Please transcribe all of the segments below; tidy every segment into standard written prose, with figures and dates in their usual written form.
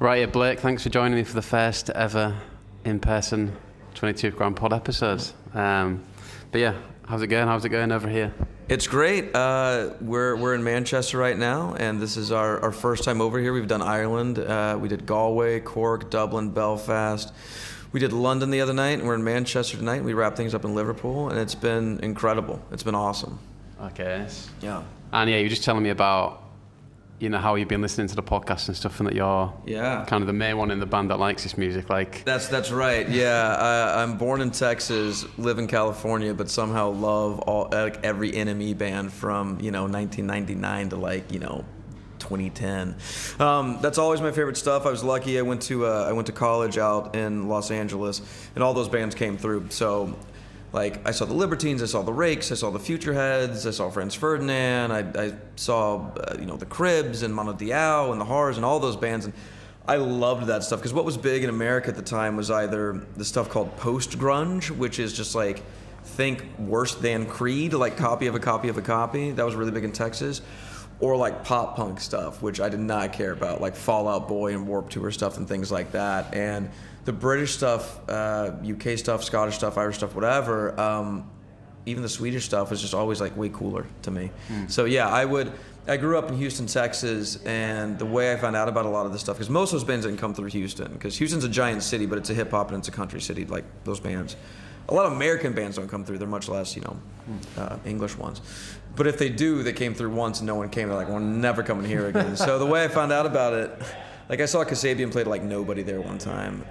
Right, yeah, Blake, thanks for joining me for the first ever in-person 22 Grand Pod episodes. But yeah, how's it going? How's it going over here? It's great. We're in Manchester right now, and this is our first time over here. We've done Ireland. We did Galway, Cork, Dublin, Belfast. We did London the other night, and we're in Manchester tonight. We wrap things up in Liverpool, and it's been incredible. It's been awesome. Okay. Yeah. And yeah, you were just telling me about, you know, how you've been listening to the podcast and stuff, and that you're kind of the main one in the band that likes this music. Like that's right. Yeah, I'm born in Texas, live in California, but somehow love every NME band from 1999 to 2010. That's always my favorite stuff. I was lucky. I went to college out in Los Angeles, and all those bands came through. So, like, I saw the Libertines, I saw the Rakes, I saw the Futureheads, I saw Franz Ferdinand, I saw the Cribs and Mono Diao and the Horrors and all those bands, and I loved that stuff because what was big in America at the time was either the stuff called post-grunge, which is just like, think worse than Creed, like copy of a copy of a copy. That was really big in Texas. Or like pop punk stuff, which I did not care about, like Fall Out Boy and Warped Tour stuff and things like that. And the British stuff, UK stuff, Scottish stuff, Irish stuff, whatever, even the Swedish stuff was just always like way cooler to me. So yeah, I grew up in Houston, Texas, and the way I found out about a lot of this stuff, because most of those bands didn't come through Houston, because Houston's a giant city, but it's a hip hop and it's a country city, like those bands. A lot of American bands don't come through. They're much less, English ones. But if they do, they came through once and no one came. They're like, we're never coming here again. So the way I found out about it, like I saw Kasabian played like nobody there one time,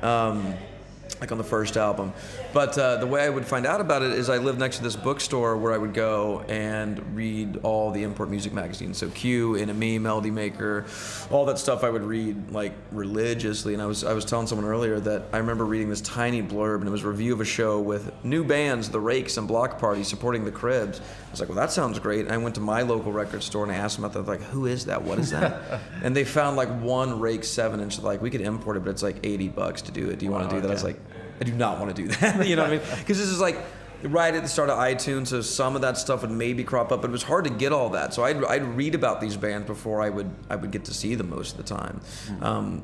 like on the first album. But the way I would find out about it is I lived next to this bookstore where I would go and read all the import music magazines. So Q, NME, Melody Maker, all that stuff I would read like religiously. And I was telling someone earlier that I remember reading this tiny blurb, and it was a review of a show with new bands, the Rakes and Block Party, supporting the Cribs. I was like, well, that sounds great. And I went to my local record store and I asked them about that. Like, who is that? What is that? And they found like one Rake 7-inch. Like, we could import it, but it's like $80 to do it. Do you want to do that? I was like, I do not want to do that. You know what I mean? Because this is like right at the start of iTunes, so some of that stuff would maybe crop up, but it was hard to get all that. So I'd read about these bands before I would get to see them most of the time,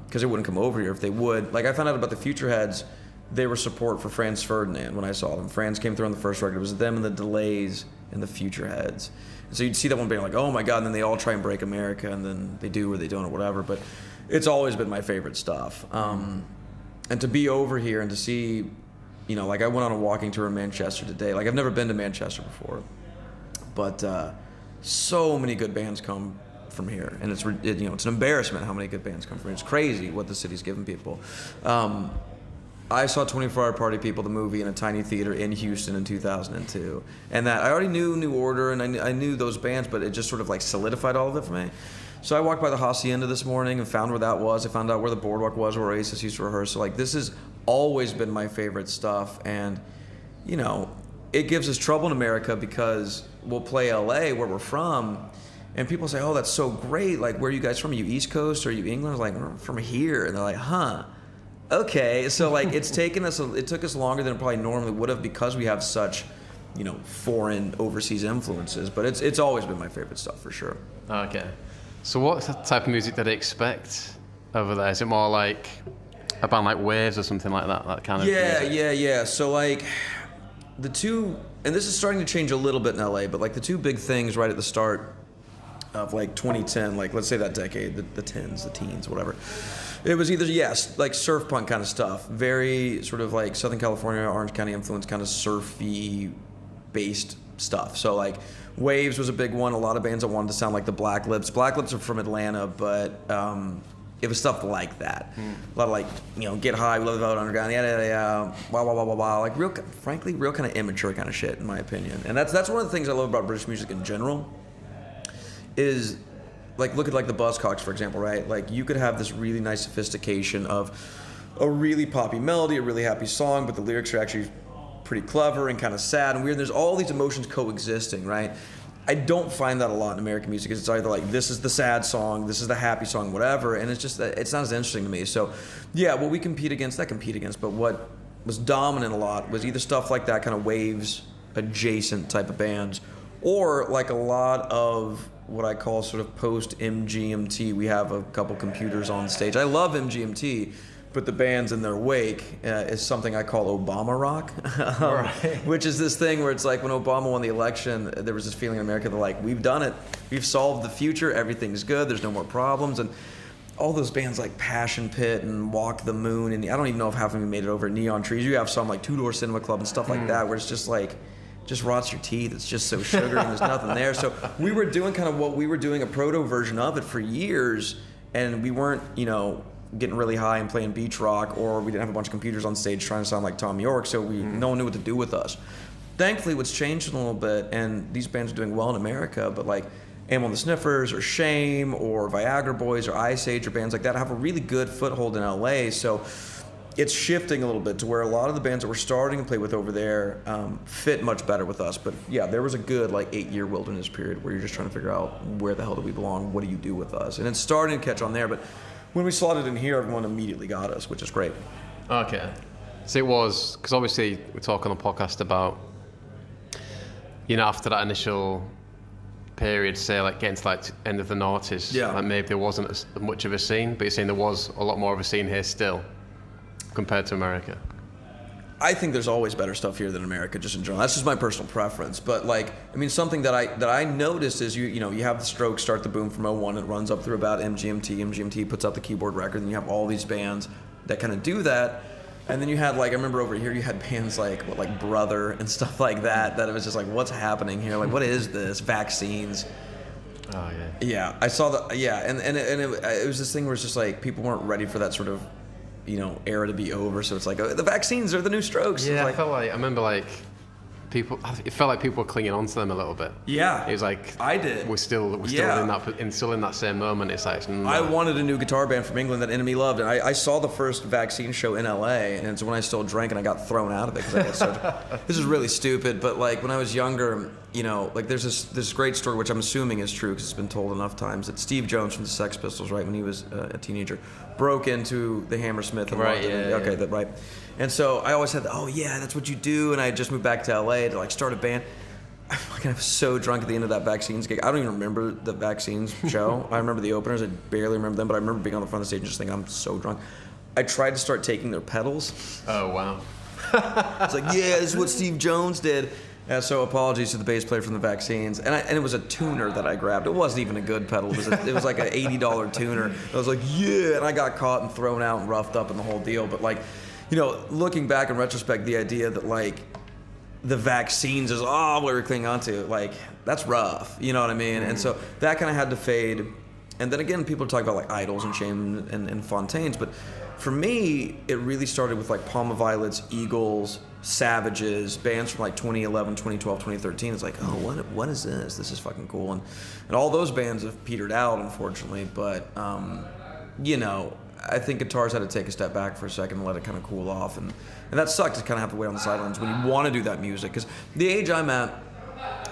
because they wouldn't come over here if they would. Like, I found out about the Futureheads. They were support for Franz Ferdinand when I saw them. Franz came through on the first record. It was them and the Delays and the Futureheads. And so you'd see that one band like, oh my God, and then they all try and break America, and then they do or they don't or whatever. But it's always been my favorite stuff. And to be over here and to see, like I went on a walking tour in Manchester today. Like, I've never been to Manchester before, but so many good bands come from here, and it's an embarrassment how many good bands come from here. It's crazy what the city's given people. I saw 24 Hour Party People, the movie, in a tiny theater in Houston in 2002, and that I already knew New Order and I knew those bands, but it just sort of like solidified all of it for me. So I walked by the Hacienda this morning and found where that was. I found out where the Boardwalk was, where Oasis used to rehearse. So like, this has always been my favorite stuff. And, it gives us trouble in America because we'll play LA, where we're from, and people say, oh, that's so great. Like, where are you guys from? Are you East Coast or are you England? I was like, we're from here. And they're like, huh, okay. So like, it took us longer than it probably normally would have because we have such, foreign overseas influences. But it's always been my favorite stuff for sure. Okay. So what type of music did they expect over there? Is it more like a band like Waves or something like that? That kind of music? Yeah. So like the two, and this is starting to change a little bit in LA, but like the two big things right at the start of like 2010, like let's say that decade, the teens, whatever. It was either, like surf punk kind of stuff, very sort of like Southern California, Orange County influence, kind of surfy based stuff. So like Waves was a big one. A lot of bands that wanted to sound like the Black Lips. Black Lips are from Atlanta, but it was stuff like that. A lot of like, Get High, We Love the Velvet Underground, yeah, wow, like real kind of immature kind of shit, in my opinion. And that's one of the things I love about British music in general, is like, look at like the Buzzcocks, for example, right? Like, you could have this really nice sophistication of a really poppy melody, a really happy song, but the lyrics are actually pretty clever and kind of sad and weird. There's all these emotions coexisting, right? I don't find that a lot in American music. It's either like, this is the sad song, this is the happy song, whatever, and it's just that it's not as interesting to me. So yeah, what we compete against, but what was dominant a lot was either stuff like that, kind of Waves adjacent type of bands, Or like a lot of what I call sort of post MGMT, we have a couple computers on stage. I love MGMT, but the bands in their wake is something I call Obama rock, which is this thing where it's like when Obama won the election, there was this feeling in America that like, we've done it, we've solved the future, everything's good, there's no more problems. And all those bands like Passion Pit and Walk the Moon, and I don't even know if half of them made it over Neon Trees. You have some like Two Door Cinema Club and stuff like that, where it's just like, just rots your teeth. It's just so sugary and there's nothing there. So we were doing kind of what we were doing, a proto version of it for years, and we weren't, you know, getting really high and playing beach rock, or we didn't have a bunch of computers on stage trying to sound like Tom York, so no one knew what to do with us. Thankfully, what's changed a little bit, and these bands are doing well in America, but like Ammo and the Sniffers, or Shame, or Viagra Boys, or Ice Age, or bands like that have a really good foothold in LA, so it's shifting a little bit to where a lot of the bands that we're starting to play with over there fit much better with us. But yeah, there was a good like 8-year wilderness period where you're just trying to figure out where the hell do we belong, what do you do with us, and it's starting to catch on there, but when we slotted in here, everyone immediately got us, which is great. Okay. So it was, because obviously we talk on the podcast about, you know, after that initial period, say like getting to like end of the noughties, like maybe there wasn't as much of a scene, but you're saying there was a lot more of a scene here still compared to America. I think there's always better stuff here than America, just in general. That's just my personal preference. But like, I mean, something that I noticed is you know you have the Strokes start the boom from 01, it runs up through about MGMT. MGMT puts out the keyboard record, and you have all these bands that kind of do that. And then you had like, I remember over here you had bands like Brother and stuff like that. That it was just like, what's happening here? Like, what is this? Vaccines. Oh yeah. Yeah, I saw the and it was this thing where it's just like people weren't ready for that sort of, you know, era to be over, so it's like, oh, the Vaccines are the new Strokes. Yeah, like, I remember like people. It felt like people were clinging on to them a little bit. Yeah, it was like I did. We're still in that same moment. It's like I wanted a new guitar band from England that NME loved, and I saw the first Vaccine show in LA, and it's when I still drank and I got thrown out of it because I got so. This is really stupid, but like when I was younger, you know, like there's this great story which I'm assuming is true because it's been told enough times, that Steve Jones from the Sex Pistols, right when he was a teenager, broke into the Hammersmith and right, right. And so I always had, oh yeah, that's what you do, and I had just moved back to LA to like start a band. I was so drunk at the end of that Vaccines gig. I don't even remember the Vaccines show. I remember the openers. I barely remember them, but I remember being on the front of the stage and just thinking, I'm so drunk. I tried to start taking their pedals. Oh wow. It's like, yeah, this is what Steve Jones did. So apologies to the bass player from the Vaccines, and it was a tuner that I grabbed. It wasn't even a good pedal. It was like an $80 tuner. I was like, yeah, and I got caught and thrown out and roughed up and the whole deal. But like, you know, looking back in retrospect, the idea that like the Vaccines is what we're clinging onto, like that's rough. You know what I mean? And so that kind of had to fade. And then again, people are talking about like Idols and Shame and Fontaines, but for me, it really started with like Palma Violets, Eagles, Savages, bands from like 2011, 2012, 2013. It's like, oh, what is this? This is fucking cool. And all those bands have petered out, unfortunately. But, you know, I think guitars had to take a step back for a second and let it kind of cool off. And that sucked to kind of have to wait on the sidelines when you want to do that music. Because the age I'm at,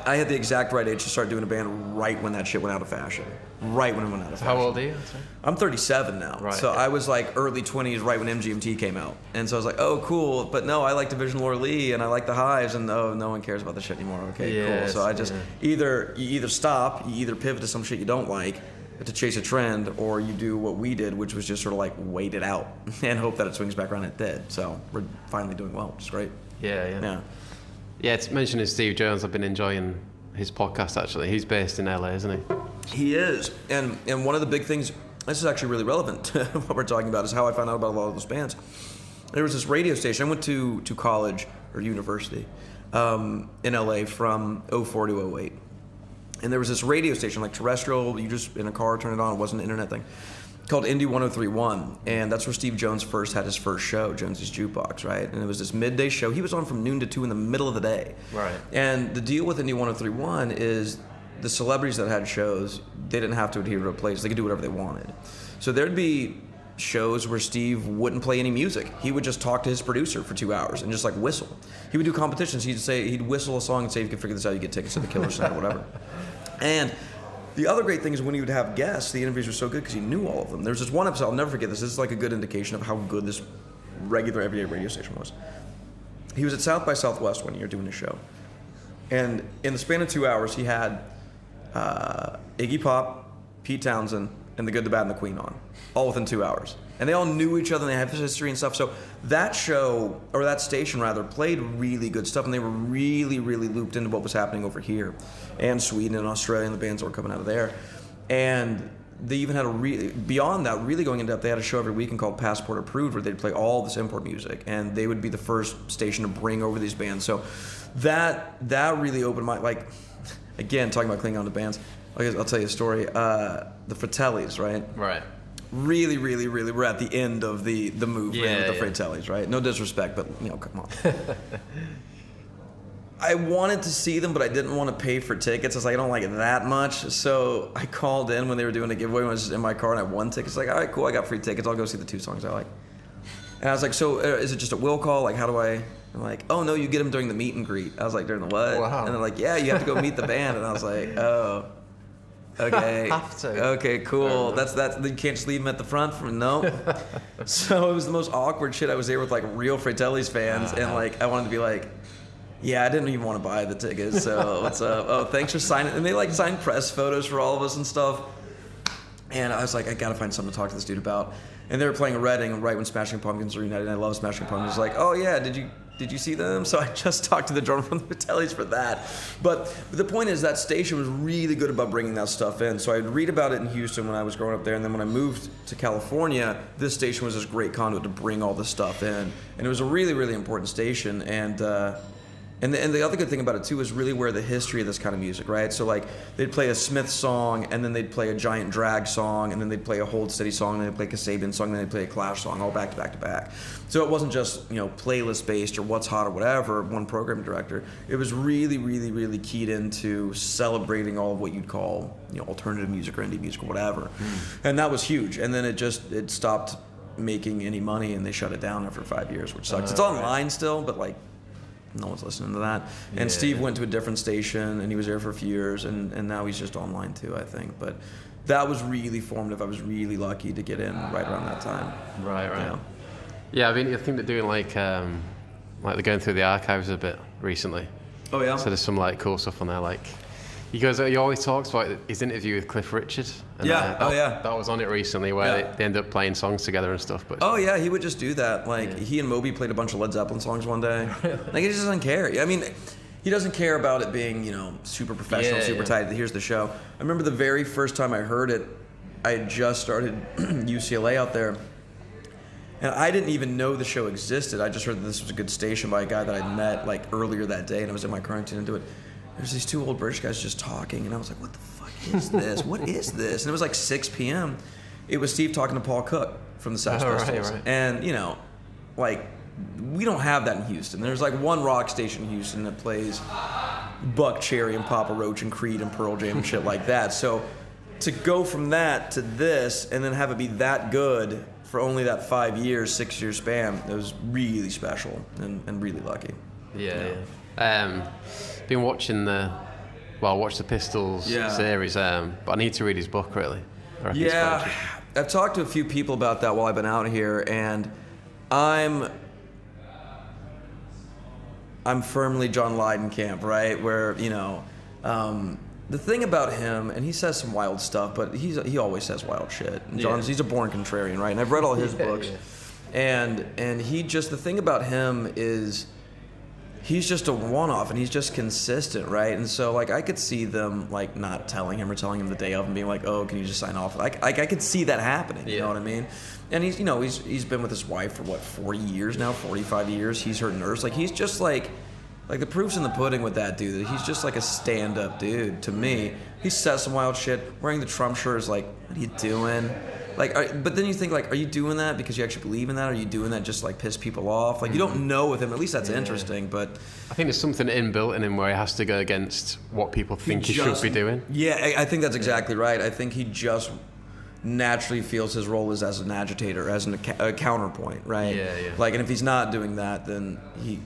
I had the exact right age to start doing a band right when that shit went out of fashion. Right when it went out of fashion. How old are you? I'm 37 now. Right. So I was like early 20s right when MGMT came out. And so I was like, oh, cool. But no, I like Division Laura Lee and I like the Hives, and no one cares about this shit anymore. Okay, yes, cool. So I just you either stop, you either pivot to some shit you don't like to chase a trend, or you do what we did, which was just sort of like wait it out and hope that it swings back around and it did. So we're finally doing well, which is great. Yeah. Yeah, it's mentioning Steve Jones. I've been enjoying his podcast actually. He's based in LA, isn't he? He is, and one of the big things, this is actually really relevant to what we're talking about, is how I found out about a lot of those bands. There was this radio station. I went to college or university in LA from 04 to 08. And there was this radio station, like terrestrial, you just in a car turn it on, it wasn't an internet thing, called Indie 103.1, and that's where Steve Jones had his first show, Jonesy's Jukebox, right? And it was this midday show. He was on from noon to 2 in the middle of the day. Right. And the deal with Indie 103.1 is the celebrities that had shows, they didn't have to adhere to a place. They could do whatever they wanted. So there'd be shows where Steve wouldn't play any music. He would just talk to his producer for 2 hours and just like whistle. He would do competitions. He'd whistle a song and say, if you can figure this out, you get tickets to the Killer Center or whatever. And the other great thing is when he would have guests, the interviews were so good because he knew all of them. There's this one episode, I'll never forget this. This is like a good indication of how good this regular everyday radio station was. He was at South by Southwest one year doing a show. And in the span of 2 hours, he had Iggy Pop, Pete Townsend, and The Good, the Bad, and the Queen on, all within 2 hours. And they all knew each other, and they have history and stuff. So that show, or that station rather, played really good stuff, and they were really, really looped into what was happening over here, and Sweden and Australia, and the bands that were coming out of there. And they even had beyond that, really going in depth, they had a show every weekend called Passport Approved, where they'd play all this import music, and they would be the first station to bring over these bands. So that really opened my, like, again, talking about clinging on to bands, I'll tell you a story. The Fratellis, right? Right. Really, really, really, we're at the end of the movement with the Fratellis, right? No disrespect, but, come on. I wanted to see them, but I didn't want to pay for tickets. I was like, I don't like it that much. So I called in when they were doing a giveaway. I was just in my car and I won tickets. Like, all right, cool, I got free tickets. I'll go see the 2 songs I like. And I was like, so is it just a will call? Like, how do I'm like, oh, no, you get them during the meet and greet. I was like, during the what? Wow. And they're like, yeah, you have to go meet the band. And I was like, oh. Okay. Have to. Okay, cool. That's you can't just leave them at the front no. So it was the most awkward shit. I was there with like real Fratellis fans, and like I wanted to be like, yeah, I didn't even want to buy the tickets. So what's up? Oh, thanks for signing. And they like signed press photos for all of us and stuff. And I was like, I gotta find something to talk to this dude about. And they were playing a Reading right when Smashing Pumpkins were reunited. And I love Smashing Pumpkins. Like, oh yeah, did you see them? So I just talked to the drummer from the Fratellis for that. But the point is that station was really good about bringing that stuff in. So I'd read about it in Houston when I was growing up there. And then when I moved to California, this station was this great conduit to bring all this stuff in. And it was a really, really important station. And the other good thing about it too is really where the history of this kind of music, right? So like they'd play a Smith song, and then they'd play a Giant Drag song, and then they'd play a Hold Steady song, and then they'd play a Kasabian song, and then they'd play a Clash song, all back to back to back. So it wasn't just playlist based or what's hot or whatever. One program director. It was really, really, really keyed into celebrating all of what you'd call alternative music or indie music or whatever, and that was huge. And then it stopped making any money, and they shut it down after 5 years, which sucks. It's online still, but like. No one's listening to that. And Steve went to a different station, and he was there for a few years, and now he's just online too, I think. But that was really formative. I was really lucky to get in right around that time. Right. Yeah, I mean, I think they're doing like they're going through the archives a bit recently. Oh yeah. So there's some like cool stuff on there, like. He always talks about his interview with Cliff Richard. And, that was on it recently, where they end up playing songs together and stuff. But he would just do that. Like he and Moby played a bunch of Led Zeppelin songs one day. Like he just doesn't care. I mean, he doesn't care about it being super professional, super tight. Here's the show. I remember the very first time I heard it, I had just started UCLA out there, and I didn't even know the show existed. I just heard that this was a good station by a guy that I'd met like earlier that day, and I was in my car and tuned into it. There's these 2 old British guys just talking, and I was like, what the fuck is this? What is this? And it was like 6 p.m. It was Steve talking to Paul Cook from the Sex Pistols. Right. And, like, we don't have that in Houston. There's like one rock station in Houston that plays Buck Cherry and Papa Roach and Creed and Pearl Jam and shit like that. So to go from that to this and then have it be that good for only that 5 years, 6 year span, it was really special and really lucky. Yeah. Been watching the Pistols series, but I need to read his book really. Yeah, I've talked to a few people about that while I've been out here, and I'm firmly John Lydon camp, right? Where the thing about him, and he says some wild stuff, but he always says wild shit. He's a born contrarian, right? And I've read all his books, and the thing about him is. He's just a one-off, and he's just consistent, right? And so, like, I could see them, like, not telling him or telling him the day of and being like, oh, can you just sign off? Like, I could see that happening, you know what I mean? And he's been with his wife for, 40 years now, 45 years. He's her nurse. Like, he's just, like the proof's in the pudding with that dude. He's just, like, a stand-up dude to me. He says some wild shit. Wearing the Trump shirt is like, what are you doing? Like, but then you think, like, are you doing that because you actually believe in that? Or are you doing that just, like, piss people off? Like, you don't know with him. At least that's interesting, but... I think there's something inbuilt in him where he has to go against what people think he should be doing. Yeah, I think that's exactly right. I think he just naturally feels his role is as an agitator, as a counterpoint, right? Yeah. Like, and if he's not doing that, then he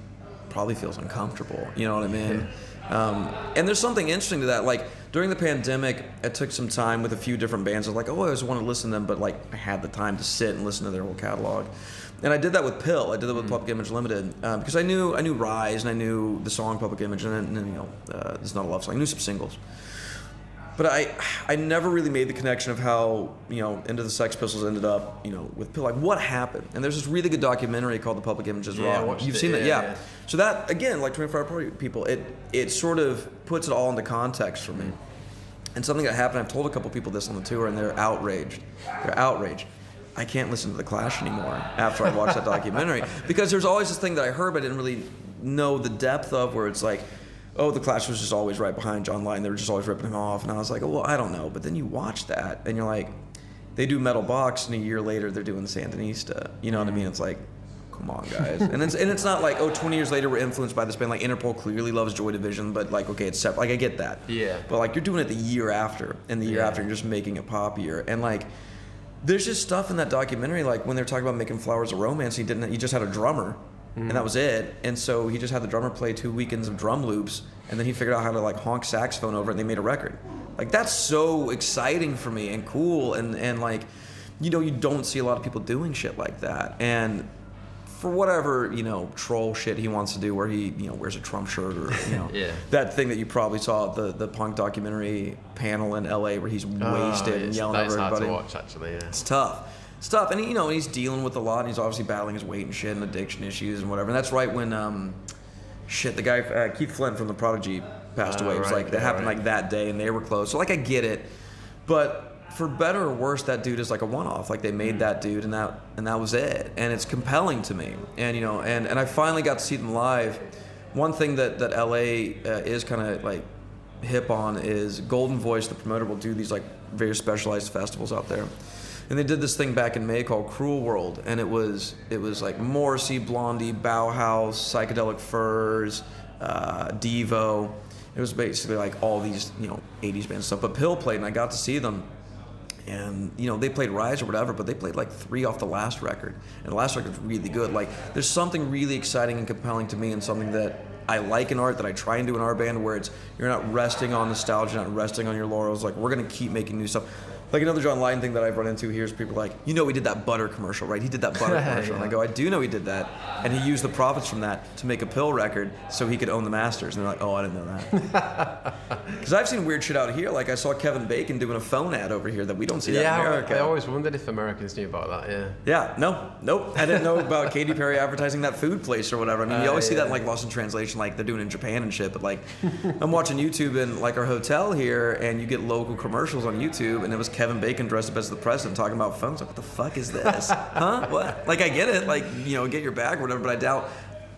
probably feels uncomfortable. You know what I mean? And there's something interesting to that. Like, during the pandemic, I took some time with a few different bands. I was like, oh, I always want to listen to them, but like I had the time to sit and listen to their whole catalog. And I did that with Pill. I did that with Public Image Limited because I knew Rise and I knew the song Public Image and you know, It's Not a Love Song. I knew some singles. But I never really made the connection of how, you know, Into the Sex Pistols ended up, you know, with Pill. Like, what happened? And there's this really good documentary called The Public Image is Raw. You've seen it, yeah. So that, again, like 24 Hour Party people, it sort of puts it all into context for me. And something that happened, I've told a couple people this on the tour, and they're outraged. They're outraged. I can't listen to The Clash anymore after I watched that documentary. Because there's always this thing that I heard, but I didn't really know the depth of, where it's like, oh, The Clash was just always right behind John Lydon. They were just always ripping him off. And I was like, oh, well, I don't know. But then you watch that, and you're like, they do Metal Box, and a year later, they're doing Sandinista. You know what I mean? It's like, come on, guys. And it's not like, oh, 20 years later, we're influenced by this band. Like, Interpol clearly loves Joy Division, but, like, okay, it's separate. Like, I get that. Yeah. But, like, you're doing it the year after, and the year after, you're just making it poppier. And, like, there's just stuff in that documentary, like, when they're talking about making Flowers of Romance, he just had a drummer. And that was it. And so he just had the drummer play 2 weekends of drum loops, and then he figured out how to like honk saxophone over it, and they made a record. Like, that's so exciting for me and cool, and like, you know, you don't see a lot of people doing shit like that. And for whatever, you know, troll shit he wants to do, where he, you know, wears a Trump shirt, or, you know, that thing that you probably saw at the punk documentary panel in LA where he's wasted and yelling over everybody. Hard to watch, actually. Yeah. It's tough. Stuff, and you know, he's dealing with a lot, and he's obviously battling his weight and shit and addiction issues and whatever. And that's right when the guy Keith Flint from The Prodigy passed away. It was like that happened like that day, and they were close. So like, I get it, but for better or worse, that dude is like a one-off. Like, they made that dude, and that was it. And it's compelling to me. And you know, and I finally got to see them live. One thing that LA is kind of like hip on is Golden Voice, the promoter, will do these like very specialized festivals out there. And they did this thing back in May called Cruel World, and it was like Morrissey, Blondie, Bauhaus, Psychedelic Furs, Devo. It was basically like all these, you know, 80s band stuff. But Pill played, and I got to see them. And, you know, they played Rise or whatever, but they played like 3 off the last record. And the last record's really good. Like, there's something really exciting and compelling to me, and something that I like in art, that I try and do in our band, where it's, you're not resting on nostalgia, not resting on your laurels. Like, we're going to keep making new stuff. Like, another John Lydon thing that I've run into here is people like, you know, he did that butter commercial, right? He did that butter commercial. And I go, I do know he did that. And he used the profits from that to make a Pill record so he could own the masters. And they're like, oh, I didn't know that. Because I've seen weird shit out here. Like, I saw Kevin Bacon doing a phone ad over here that we don't see that in America. I always wondered if Americans knew about that, Yeah, nope. I didn't know about Katy Perry advertising that food place or whatever. I mean, you always see that in, like, Lost in Translation, like they're doing in Japan and shit. But, like, I'm watching YouTube in, like, our hotel here, and you get local commercials on YouTube, and it was Kevin Bacon dressed up as the president talking about phones. Like, what the fuck is this? Huh? What? Like, I get it. Like, you know, get your bag or whatever, but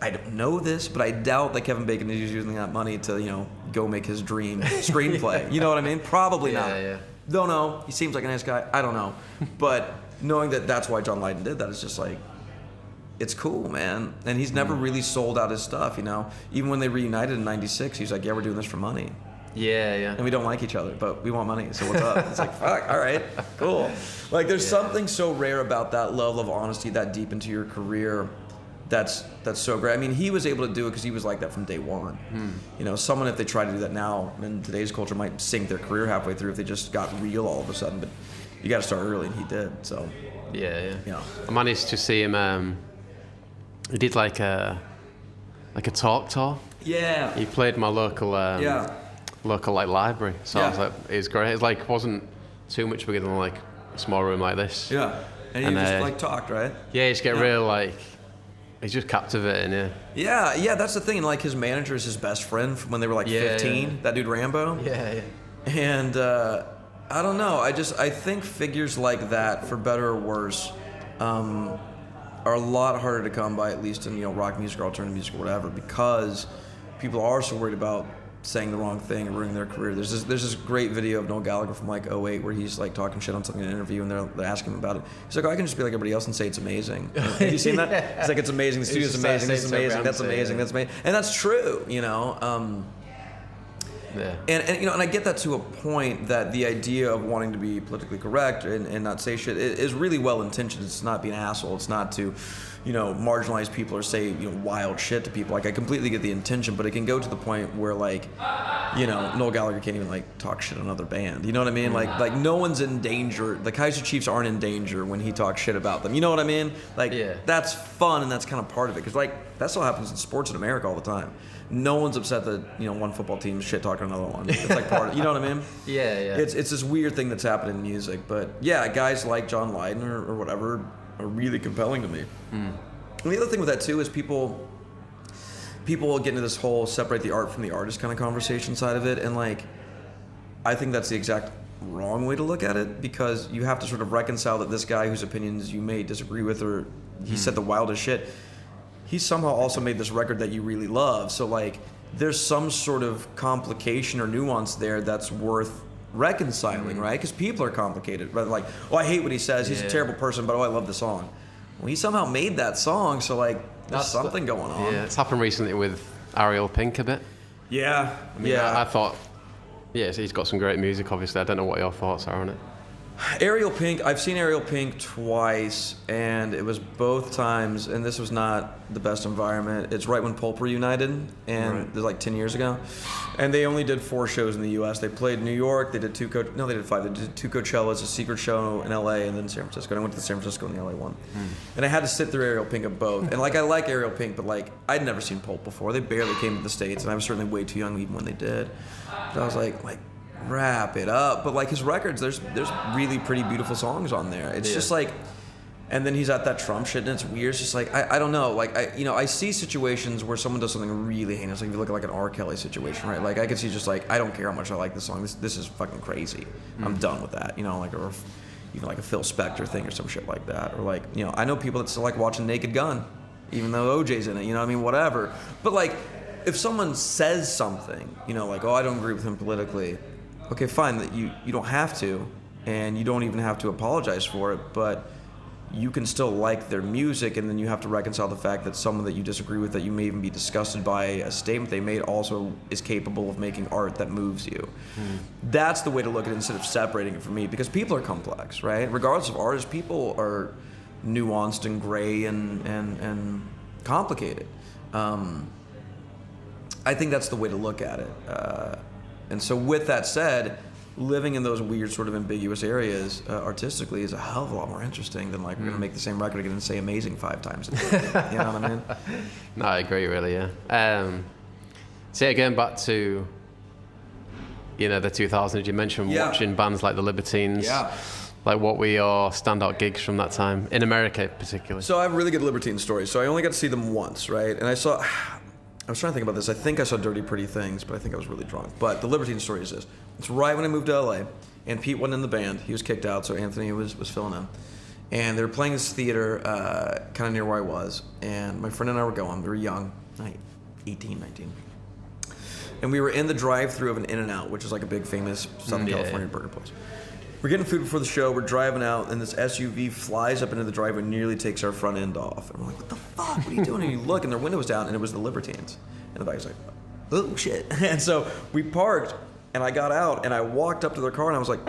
I don't know this, but I doubt that Kevin Bacon is using that money to, you know, go make his dream screenplay. You know what I mean? Probably not. Yeah. Don't know. He seems like a nice guy. I don't know. But knowing that that's why John Lydon did that is just like, it's cool, man. And he's never really sold out his stuff, you know? Even when they reunited in 96, he's like, yeah, we're doing this for money. Yeah. And we don't like each other, but we want money, so what's up? It's like, fuck, all right, cool. Like, there's something so rare about that level of honesty that deep into your career that's so great. I mean, he was able to do it because he was like that from day one. You know, someone, if they try to do that now in today's culture, might sink their career halfway through if they just got real all of a sudden, but you got to start early, and he did, so. Yeah. I managed to see him, he did like a talk tour. Yeah. He played my local like library, so I was like, it was great. It like wasn't too much bigger than like a small room like this. Yeah, and you just like talked, right? Yeah, you just get real like, he's just captivating. Yeah, that's the thing. And like, his manager is his best friend from when they were like 15. That dude Rambo. Yeah. And I don't know. I think figures like that, for better or worse, are a lot harder to come by, at least in, you know, rock music or alternative music or whatever, because people are so worried about saying the wrong thing and ruining their career. There's this great video of Noel Gallagher from like 2008 where he's like talking shit on something in an interview, and they're asking him about it. He's like, oh, I can just be like everybody else and say it's amazing. Have you seen that? It's like, it's amazing, the studio's amazing, this is amazing, that's amazing, that's amazing. And that's true, you know. Yeah. And I get that to a point, that the idea of wanting to be politically correct and not say shit is really well intentioned. It's not being an asshole. It's not to, marginalize people or say, wild shit to people. Like, I completely get the intention, but it can go to the point where, like, Noel Gallagher can't even, like, talk shit on another band. You know what I mean? Like no one's in danger. The Kaiser Chiefs aren't in danger when he talks shit about them. You know what I mean? Like, that's fun, and that's kind of part of it. Because, like, that still happens in sports in America all the time. No one's upset that, one football team shit talking another one. It's like part of, you know what I mean? Yeah. It's this weird thing that's happening in music. But, yeah, guys like John Lydon or whatever are really compelling to me. And the other thing with that too is people get into this whole separate the art from the artist kind of conversation side of it, and like I think that's the exact wrong way to look at it, because you have to sort of reconcile that this guy whose opinions you may disagree with, or he said the wildest shit, he somehow also made this record that you really love. So like there's some sort of complication or nuance there that's worth reconciling, right? Because people are complicated, right? Like, oh, I hate what he says, he's a terrible person, but oh, I love the song. Well, he somehow made that song, so like there's something going on. Yeah, it's happened recently with Ariel Pink a bit. Yeah, I thought, he's got some great music, obviously. I don't know what your thoughts are on it. Ariel Pink, I've seen Ariel Pink twice, and it was both times, and this was not the best environment. It's right when Pulp reunited, and it was like 10 years ago. And they only did 4 shows in the U.S. They played New York, they did 2 they did 5. They did 2 Coachellas, a secret show in L.A., and then San Francisco. And I went to San Francisco and the L.A. one. And I had to sit through Ariel Pink at both. And like, I like Ariel Pink, but like, I'd never seen Pulp before. They barely came to the States, and I was certainly way too young even when they did. But I was like, wrap it up. But like his records, there's really pretty beautiful songs on there. It's just like, and then he's at that Trump shit, and it's weird. It's just like I don't know. Like I see situations where someone does something really heinous. Like if you look at like an R. Kelly situation, right? Like I could see just like, I don't care how much I like this song. This is fucking crazy. I'm done with that. Like, or even like a Phil Spector thing or some shit like that. Or like, I know people that still like watching Naked Gun, even though OJ's in it. You know what I mean? Whatever. But like, if someone says something, like, oh, I don't agree with him politically. Okay, fine, that you don't have to, and you don't even have to apologize for it, but you can still like their music, and then you have to reconcile the fact that someone that you disagree with, that you may even be disgusted by a statement they made, also is capable of making art that moves you. That's the way to look at it instead of separating it from me, because people are complex, right? Regardless of artists, people are nuanced and gray and complicated. I think that's the way to look at it. And so with that said, living in those weird sort of ambiguous areas artistically is a hell of a lot more interesting than like we're going to make the same record again and say amazing 5 times a day. You know what I mean? No, I agree, really, yeah. So going back to, the 2000s, you mentioned watching bands like the Libertines. Yeah. Like, what were your standout gigs from that time, in America particularly? So I have a really good Libertine story. So I only got to see them once, right? And I was trying to think about this. I think I saw Dirty Pretty Things, but I think I was really drunk. But the Libertine story is this. It's right when I moved to LA, and Pete wasn't in the band. He was kicked out, so Anthony was filling in. And they were playing this theater kind of near where I was. And my friend and I were going. We were young, 18, 19. And we were in the drive-thru of an In-N-Out, which is like a big famous Southern California burger place. We're getting food before the show, we're driving out, and this SUV flies up into the driveway and nearly takes our front end off. And we're like, what the fuck? What are you doing? And you look, and their window was down, and it was the Libertines. And the guy's like, oh, shit. And so we parked, and I got out, and I walked up to their car, and I was like,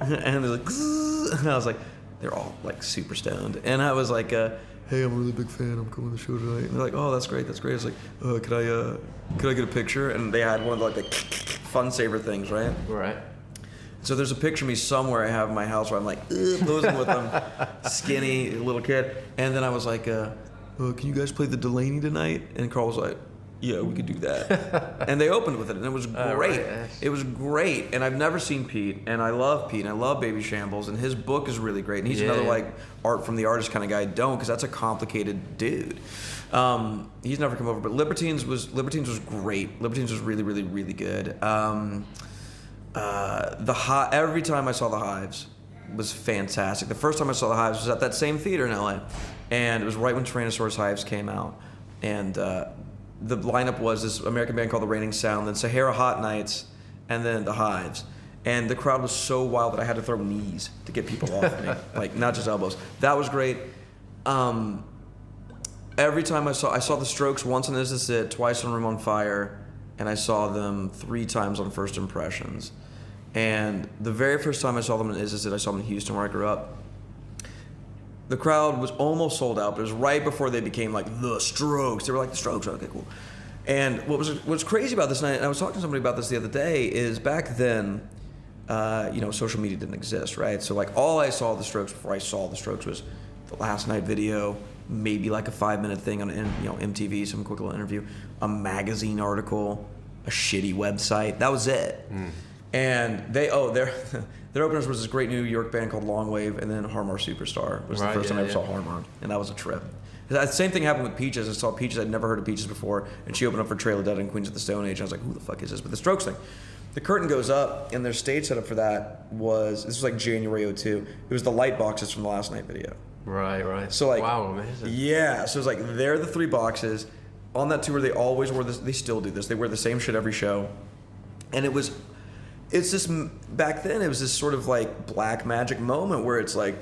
and they're like, zzz, and I was like, they're all like super stoned. And I was like, hey, I'm a really big fan, I'm coming to the show tonight. And they're like, oh, that's great. I was like, could I get a picture? And they had one of the like fun saver things, right? Right. So there's a picture of me somewhere I have in my house where I'm like posing with them, skinny little kid. And then I was like, can you guys play the Delaney tonight? And Carl was like, yeah, we could do that. And they opened with it, and it was great. Right, yes. It was great. And I've never seen Pete, and I love Pete, and I love Baby Shambles, and his book is really great. And he's another like art from the artist kind of guy I don't, because that's a complicated dude. He's never come over, but Libertines was great. Libertines was really, really, really good. Every time I saw the Hives was fantastic. The first time I saw the Hives was at that same theater in LA, and it was right when Tyrannosaurus Hives came out, and the lineup was this American band called the Raining Sound, then Sahara Hot Nights, and then the Hives. And the crowd was so wild that I had to throw knees to get people off me, like not just elbows. That was great. Every time I saw the Strokes once on This Is It, twice on Room on Fire, and I saw them 3 times on First Impressions. And the very first time I saw them in Izzy, I saw them in Houston, where I grew up. The crowd was almost sold out, but it was right before they became like the Strokes. They were like the Strokes. Okay, cool. And what's crazy about this, and I was talking to somebody about this the other day, is back then, social media didn't exist, right? So like all I saw of the Strokes before I saw the Strokes was the last night video, maybe like a 5-minute thing on MTV, some quick little interview, a magazine article, a shitty website. That was it. And their openers was this great New York band called Long Wave, and then Harmar Superstar was the first time I ever saw Harmar, and that was a trip. The same thing happened with Peaches. I saw Peaches. I'd never heard of Peaches before, and she opened up for Trail of Dead and Queens of the Stone Age. And I was like, who the fuck is this? But the Strokes thing. The curtain goes up, and their stage setup for that this was like January 2002. It was the light boxes from the last night video. Right. So like, wow, amazing. Yeah, so it's like they're the 3 boxes. On that tour, they always wore this. They still do this. They wear the same shit every show, and it's just back then. It was this sort of like black magic moment where it's like,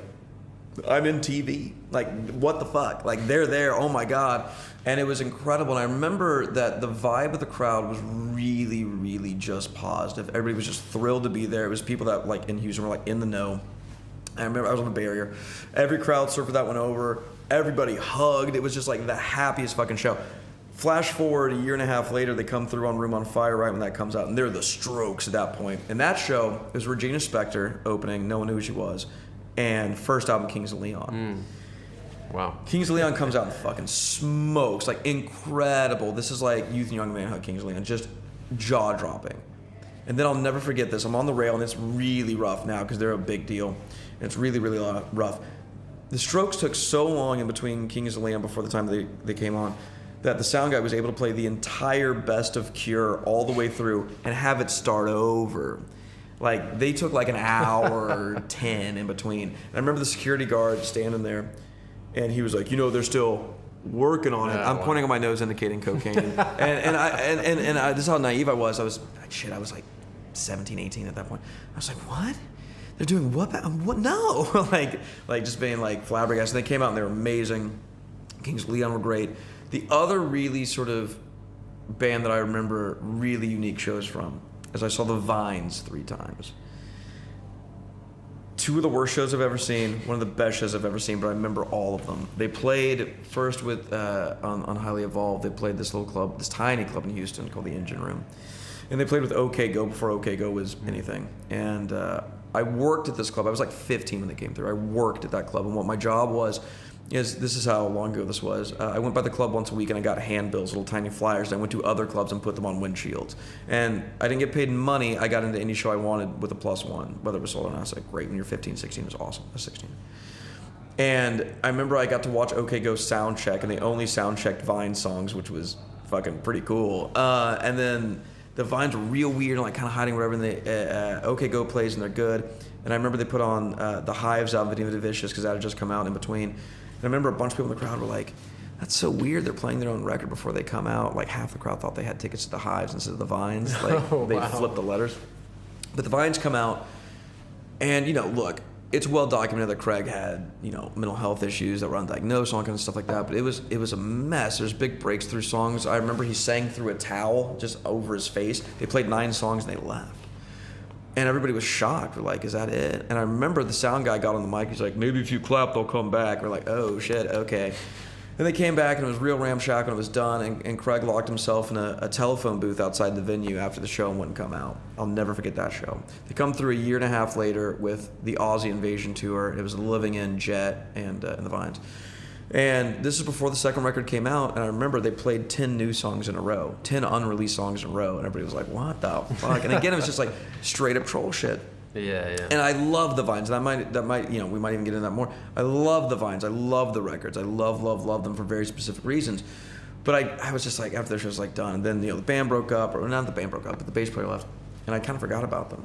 I'm in TV. Like, what the fuck? Like, they're there. Oh my God. And it was incredible. And I remember that the vibe of the crowd was really, really just positive. Everybody was just thrilled to be there. It was people that, like, in Houston were, like, in the know. I remember I was on the Bay Area. Every crowd surfer that went over. Everybody hugged. It was just, like, the happiest fucking show. Flash forward a year and a half later, they come through on Room on Fire right when that comes out. And they're the Strokes at that point. And that show, it was Regina Spektor opening. No one knew who she was. And first album, Kings of Leon. Wow. Kings of Leon comes out and fucking smokes. Like, incredible. This is like Youth and Young Manhood, Kings of Leon. Just jaw-dropping. And then I'll never forget this. I'm on the rail, and it's really rough now because they're a big deal. And it's really, really rough. The Strokes took so long in between Kings of Leon before the time they came on that the sound guy was able to play the entire Best of Cure all the way through and have it start over. Like, they took like an hour 10 in between. And I remember the security guard standing there, and he was like, they're still working on it. I'm pointing at my nose, indicating cocaine. and I, this is how naive I was. I was like 17, 18 at that point. I was like, what? They're doing what? What? No. like just being like flabbergasted. They came out and they were amazing. Kings of Leon were great. The other really sort of band that I remember really unique shows from is I saw the Vines 3 times. 2 of the worst shows I've ever seen, one of the best shows I've ever seen, but I remember all of them. They played first with on Highly Evolved. They played this little club, this tiny club in Houston called the Engine Room, and they played with OK Go before OK Go was anything. And I worked at this club. I was like 15 when they came through. I worked at that club, and what my job was. This is how long ago this was. I went by the club once a week and I got handbills, little tiny flyers. And I went to other clubs and put them on windshields. And I didn't get paid money. I got into any show I wanted with a +1, whether it was sold or not. I was like, great, when you're 15, 16, it was awesome. I was 16. And I remember I got to watch OK Go sound check, and they only sound checked Vine songs, which was fucking pretty cool. And then the Vines were real weird and like kind of hiding wherever. And OK Go plays and they're good. And I remember they put on the Hives album, Venima Vicious, because that had just come out in between. And I remember a bunch of people in the crowd were like, that's so weird. They're playing their own record before they come out. Like, half the crowd thought they had tickets to the Hives instead of the Vines. Like, they flipped the letters. But the Vines come out, and, look, it's well documented that Craig had, mental health issues that were undiagnosed, all kind of stuff like that. But it was a mess. There's big breaks through songs. I remember he sang through a towel just over his face. They played 9 songs, and they left. And everybody was shocked. We're like, is that it? And I remember the sound guy got on the mic. He's like, maybe if you clap, they'll come back. We're like, oh, shit, okay. And they came back, and it was real ramshackle, and it was done. And Craig locked himself in a telephone booth outside the venue after the show and wouldn't come out. I'll never forget that show. They come through a year and a half later with the Aussie Invasion Tour. It was Living In, Jet, and the Vines. And this is before the second record came out, and I remember they played 10 new songs in a row, 10 unreleased songs in a row, and everybody was like, what the fuck? And again, it was just like straight up troll shit. Yeah. And I love the Vines. That might, we might even get into that more. I love the Vines. I love the records. I love them for very specific reasons. But I was just like, after their show was like done, and then, the band broke up, or not the band broke up, but the bass player left, and I kind of forgot about them.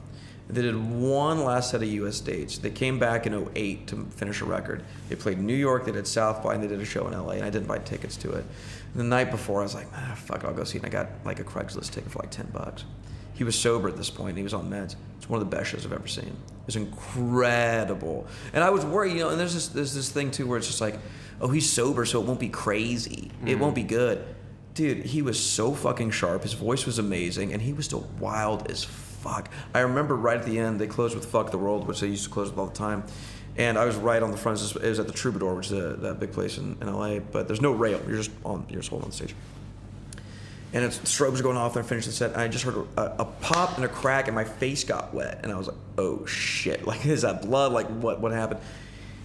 They did one last set of U.S. dates. They came back in 2008 to finish a record. They played New York, they did South by, and they did a show in L.A., and I didn't buy tickets to it. And the night before, I was like, fuck it, I'll go see it. And I got like a Craigslist ticket for like $10. He was sober at this point, and he was on meds. It's one of the best shows I've ever seen. It was incredible. And I was worried, and there's this thing too where it's just like, oh, he's sober, so it won't be crazy. It won't be good. dude, he was so fucking sharp. His voice was amazing, and he was still wild as fuck. I remember right at the end, they closed with "Fuck the World," which they used to close with all the time. And I was right on the front. It was at the Troubadour, which is that big place in LA. But there's no rail. You're just holding on the stage. And strobes are going off, and I finished the set, and I just heard a pop and a crack, and my face got wet. And I was like, oh shit, like, is that blood? Like, what happened?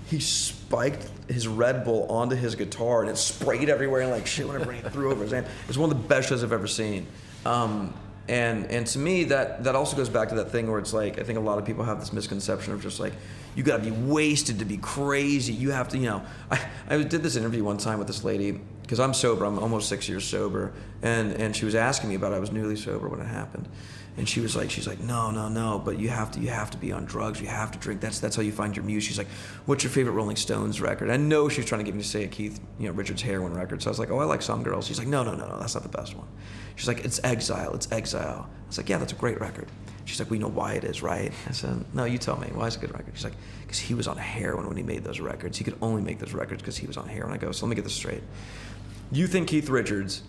He spiked his Red Bull onto his guitar, and it sprayed everywhere, and like shit, whenever he threw over his hand. It's one of the best shows I've ever seen. And to me, that also goes back to that thing where it's like, I think a lot of people have this misconception of just like, you gotta be wasted to be crazy. You have to, I did this interview one time with this lady, because I'm sober, I'm almost 6 years sober, and she was asking me about it. I was newly sober when it happened. And she's like, no, but you have to be on drugs, you have to drink, that's how you find your muse. She's like, what's your favorite Rolling Stones record? I know she was trying to get me to say a Keith Richards Heroin record, so I was like, oh, I like Some Girls. She's like, no, that's not the best one. She's like, it's Exile. I was like, yeah, that's a great record. She's like, we know why it is, right? I said, no, you tell me, why is it a good record? She's like, because he was on heroin when he made those records. He could only make those records because he was on heroin. I go, so let me get this straight. You think Keith Richards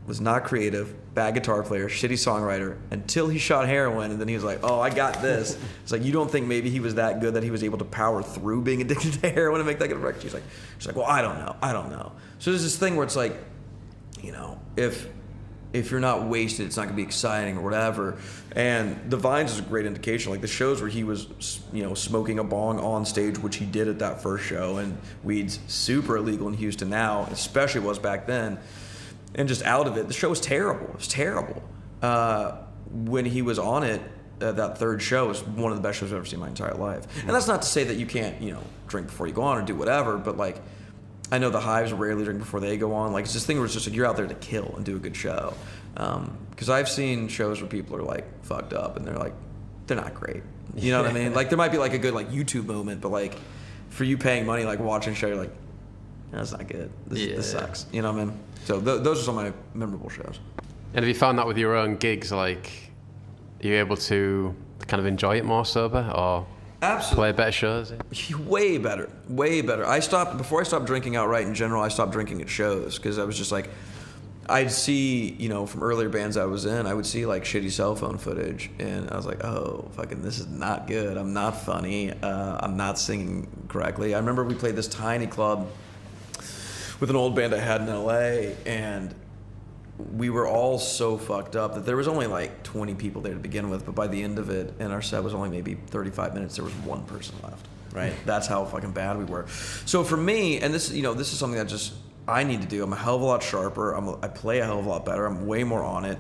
was not creative, bad guitar player, shitty songwriter, until he shot heroin, and then he was like, oh, I got this. It's like, you don't think maybe he was that good that he was able to power through being addicted to heroin and make that good record? She's like, well, I don't know. So there's this thing where it's like, if you're not wasted, it's not gonna be exciting or whatever. And the Vines is a great indication. Like the shows where he was, smoking a bong on stage, which he did at that first show, and weed's super illegal in Houston now, especially was back then, and just out of it. The show was terrible. It was terrible. When he was on it, that third show was one of the best shows I've ever seen in my entire life. And that's not to say that you can't, drink before you go on or do whatever, but like, I know the Hives rarely drink before they go on. Like, it's this thing where it's just like, you're out there to kill and do a good show. Because I've seen shows where people are like fucked up and they're not great. You know what I mean? Like, there might be like a good like YouTube moment, but like for you paying money, like watching a show, you're like, that's not good. This sucks. You know what I mean? So those are some of my memorable shows. And have you found that with your own gigs, like, are you able to kind of enjoy it more sober, or absolutely play better shows? Way better. Before I stopped drinking outright in general, I stopped drinking at shows, because I was just like, I'd see, from earlier bands I was in, I would see like shitty cell phone footage, and I was like, oh, fucking, this is not good. I'm not funny. I'm not singing correctly. I remember we played this tiny club with an old band I had in LA, and we were all so fucked up that there was only like 20 people there to begin with, but by the end of it, and our set was only maybe 35 minutes, there was one person left, right? That's how fucking bad we were. So for me, and this is something that just I need to do. I'm a hell of a lot sharper. I play a hell of a lot better. I'm way more on it.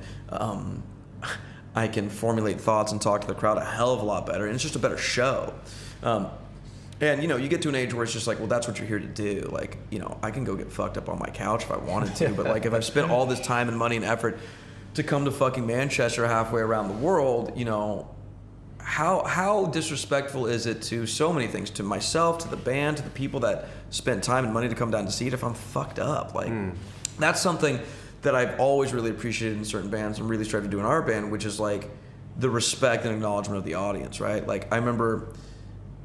I can formulate thoughts and talk to the crowd a hell of a lot better, and it's just a better show. And, you get to an age where it's just like, well, that's what you're here to do. Like, I can go get fucked up on my couch if I wanted to, but like, if I've spent all this time and money and effort to come to fucking Manchester halfway around the world, how disrespectful is it to so many things, to myself, to the band, to the people that spent time and money to come down to see it, if I'm fucked up? Like, that's something that I've always really appreciated in certain bands and really strive to do in our band, which is like the respect and acknowledgement of the audience, right? Like, I remember,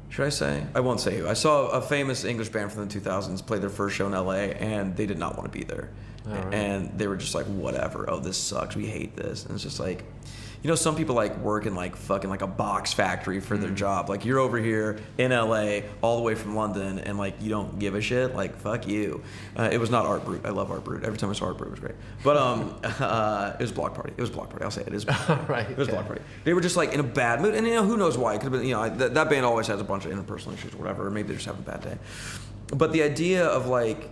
should I say? I won't say who. I saw a famous English band from the 2000s play their first show in LA, and they did not want to be there. Right. And they were just like, whatever. Oh, this sucks. We hate this. And it's just like, some people like work in like fucking like a box factory for their job. Like, you're over here in LA all the way from London, and like, you don't give a shit. Like, fuck you. It was not Art Brut. I love Art Brut. Every time I saw Art Brut, it was great. But it was Block Party. I'll say it is. Right. It was Block Party. They were just like in a bad mood, and who knows why? It could have been, that band always has a bunch of interpersonal issues or whatever, or maybe they're just having a bad day. But the idea of like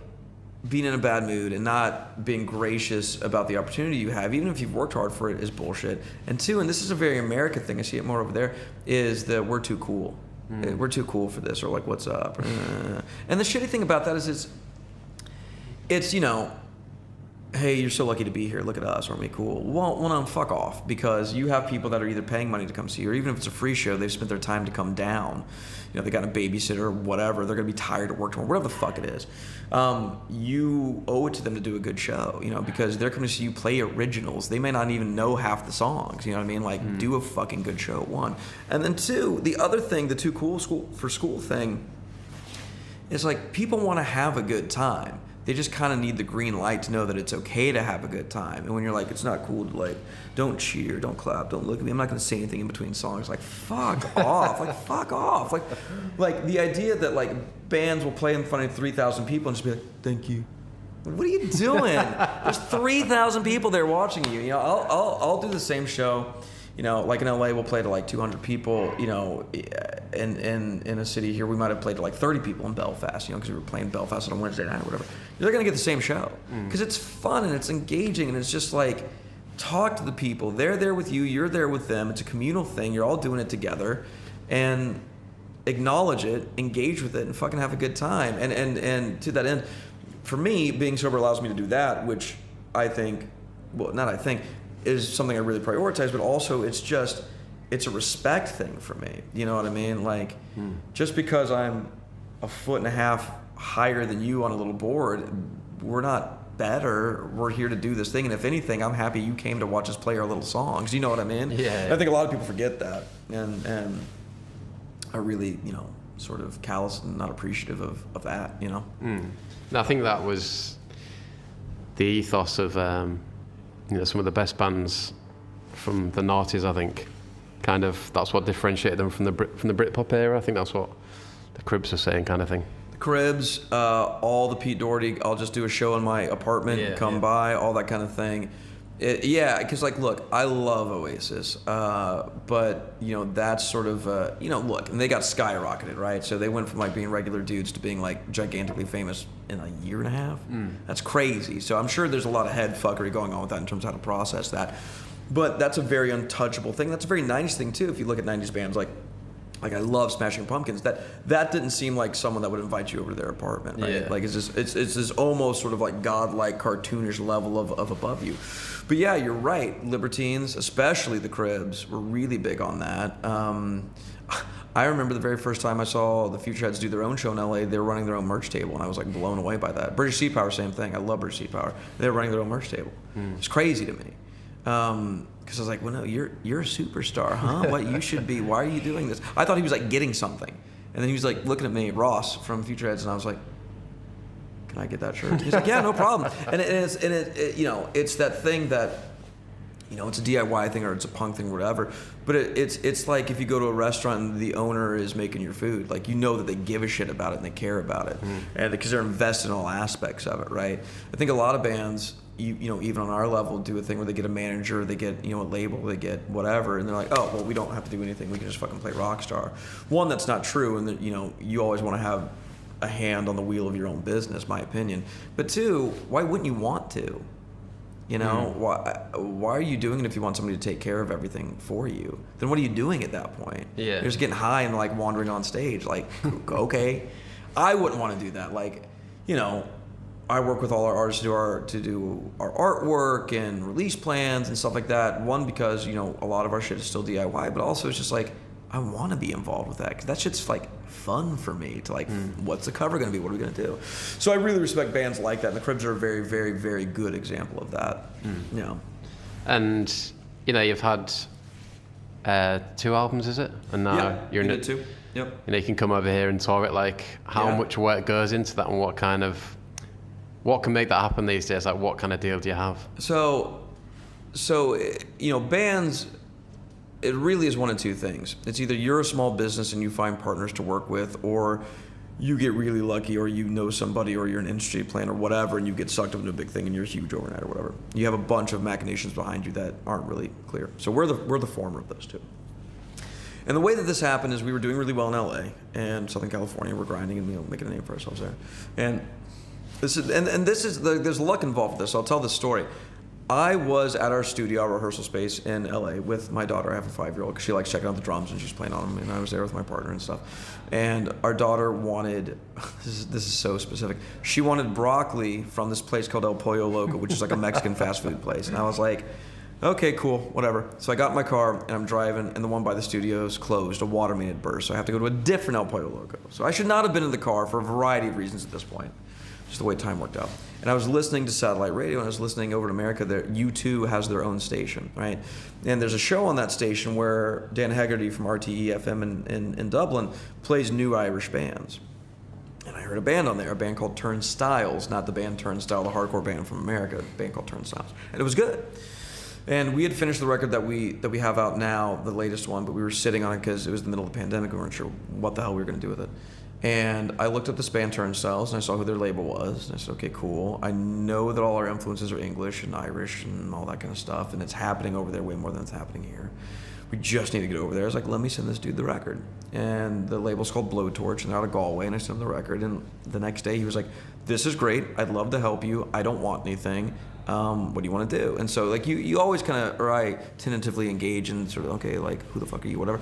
being in a bad mood and not being gracious about the opportunity you have, even if you've worked hard for it, is bullshit. And two, and this is a very American thing, I see it more over there, is that we're too cool. We're too cool for this, or like, what's up? And the shitty thing about that is it's hey, you're so lucky to be here, look at us, aren't we cool? Well, no, fuck off, because you have people that are either paying money to come see you, or even if it's a free show, they've spent their time to come down. They got a babysitter or whatever, they're going to be tired at work tomorrow, whatever the fuck it is. You owe it to them to do a good show, because they're coming to see you play originals. They may not even know half the songs, you know what I mean? Like, do a fucking good show, one. And then two, the other thing, the too cool for school thing, is like, people want to have a good time. They just kind of need the green light to know that it's okay to have a good time. And when you're like, it's not cool to like, don't cheer, don't clap, don't look at me. I'm not going to say anything in between songs. Like, fuck off. Like, fuck off. Like the idea that like bands will play in front of 3,000 people and just be like, thank you. What are you doing? There's 3,000 people there watching you. You know, I'll do the same show. You know, like in LA, we'll play to like 200 people. You know, in a city here, we might have played to like 30 people in Belfast. You know, because we were playing Belfast on a Wednesday night or whatever. You're gonna get the same show because it's fun and it's engaging and it's just like talk to the people. They're there with you. You're there with them. It's a communal thing. You're all doing it together, and acknowledge it, engage with it, and fucking have a good time. And to that end, for me, being sober allows me to do that, which I think, well, not I think, is something I really prioritize, but also it's a respect thing for me. You know what I mean? Like, just because I'm a foot and a half higher than you on a little board, we're not better. We're here to do this thing, and if anything, I'm happy you came to watch us play our little songs. You know what I mean? Yeah. I think a lot of people forget that, and are really, you know, sort of callous and not appreciative of that, you know? And I think that was the ethos of you know, some of the best bands from the noughties. I think kind of that's what differentiated them from the Britpop era. I think that's what the Cribs are saying, kind of thing. The Cribs, all the Pete Doherty, I'll just do a show in my apartment, come by, all that kind of thing. Because like, look, I love Oasis, but you know, that's sort of you know, look, and they got skyrocketed, right? So they went from like being regular dudes to being like gigantically famous in a year and a half. That's crazy. So I'm sure there's a lot of head fuckery going on with that in terms of how to process that. But that's a very untouchable thing. That's a very 90s thing too. If you look at 90s bands like I love Smashing Pumpkins. That didn't seem like someone that would invite you over to their apartment, right? Yeah. Like it's this almost sort of like godlike, cartoonish level of above you. But yeah, you're right. Libertines, especially the Cribs, were really big on that. I remember the very first time I saw the Futureheads do their own show in LA. They were running their own merch table, and I was like blown away by that. British Sea Power, same thing. I love British Sea Power. They were running their own merch table. It's crazy to me. Because I was like, well, no, you're a superstar, huh? What, you should be. Why are you doing this? I thought he was like getting something, and then he was like looking at me, Ross from Futureheads, and I was like, can I get that shirt? He's like, yeah, no problem. And it you know, it's that thing that, you know, it's a DIY thing or it's a punk thing or whatever. But it's like if you go to a restaurant and the owner is making your food, like, you know that they give a shit about it and they care about it, and because they're invested in all aspects of it, right? I think a lot of bands, you know, even on our level, do a thing where they get a manager, they get, you know, a label, they get whatever, and they're like, oh, well, we don't have to do anything, we can just fucking play rock star. One, that's not true, and that, you know, you always want to have a hand on the wheel of your own business, my opinion. But two, why wouldn't you want to? You know, why are you doing it if you want somebody to take care of everything for you? Then what are you doing at that point? Yeah. You're just getting high and like wandering on stage. Like, okay. I wouldn't want to do that. Like, you know, I work with all our artists to do our artwork and release plans and stuff like that. One, because, you know, a lot of our shit is still DIY, but also it's just like, I want to be involved with that because that shit's like fun for me to like, what's the cover going to be? What are we going to do? So I really respect bands like that. And the Cribs are a very, very, very good example of that. You know. And, you know, you've had 2 albums, is it? And now you're in it. 2. Yep. You know, you can come over here and talk it, like how much work goes into that and what can make that happen these days? Like, what kind of deal do you have? So you know, bands, it really is one of two things. It's either you're a small business and you find partners to work with, or you get really lucky, or you know somebody, or you're an industry plan or whatever, and you get sucked up into a big thing and you're huge overnight or whatever. You have a bunch of machinations behind you that aren't really clear. So we're the former of those two. And the way that this happened is we were doing really well in LA and Southern California. We're grinding and, you know, making a name for ourselves there. And this is there's luck involved with this. So I'll tell this story. I was at our studio, our rehearsal space in LA with my daughter. I have a 5-year-old because she likes checking out the drums and she's playing on them. And I was there with my partner and stuff. And our daughter wanted, this is so specific, she wanted broccoli from this place called El Pollo Loco, which is like a Mexican fast food place. And I was like, okay, cool, whatever. So I got in my car and I'm driving, and the one by the studio is closed. A water main had burst, so I have to go to a different El Pollo Loco. So I should not have been in the car for a variety of reasons at this point. Just the way time worked out. And I was listening to satellite radio, and I was listening over in America. U2 has their own station, right? And there's a show on that station where Dan Haggerty from RTE FM in Dublin plays new Irish bands. And I heard heard a band on there, a band called Turnstiles, not the band Turnstile, the hardcore band from America, a band called Turnstiles. And it was good. And we had finished the record that we have out now, the latest one, but we were sitting on it because it was the middle of the pandemic. We weren't sure what the hell we were going to do with it. And I looked up this band Turnstiles, and I saw who their label was. And I said, okay, cool. I know that all our influences are English and Irish and all that kind of stuff, and it's happening over there way more than it's happening here. We just need to get over there. I was like, let me send this dude the record. And the label's called Blowtorch, and they're out of Galway, and I sent him the record. And the next day he was like, this is great. I'd love to help you. I don't want anything. What do you want to do? And so like you always kind of, or I tentatively engage in sort of, okay, like who the fuck are you, whatever.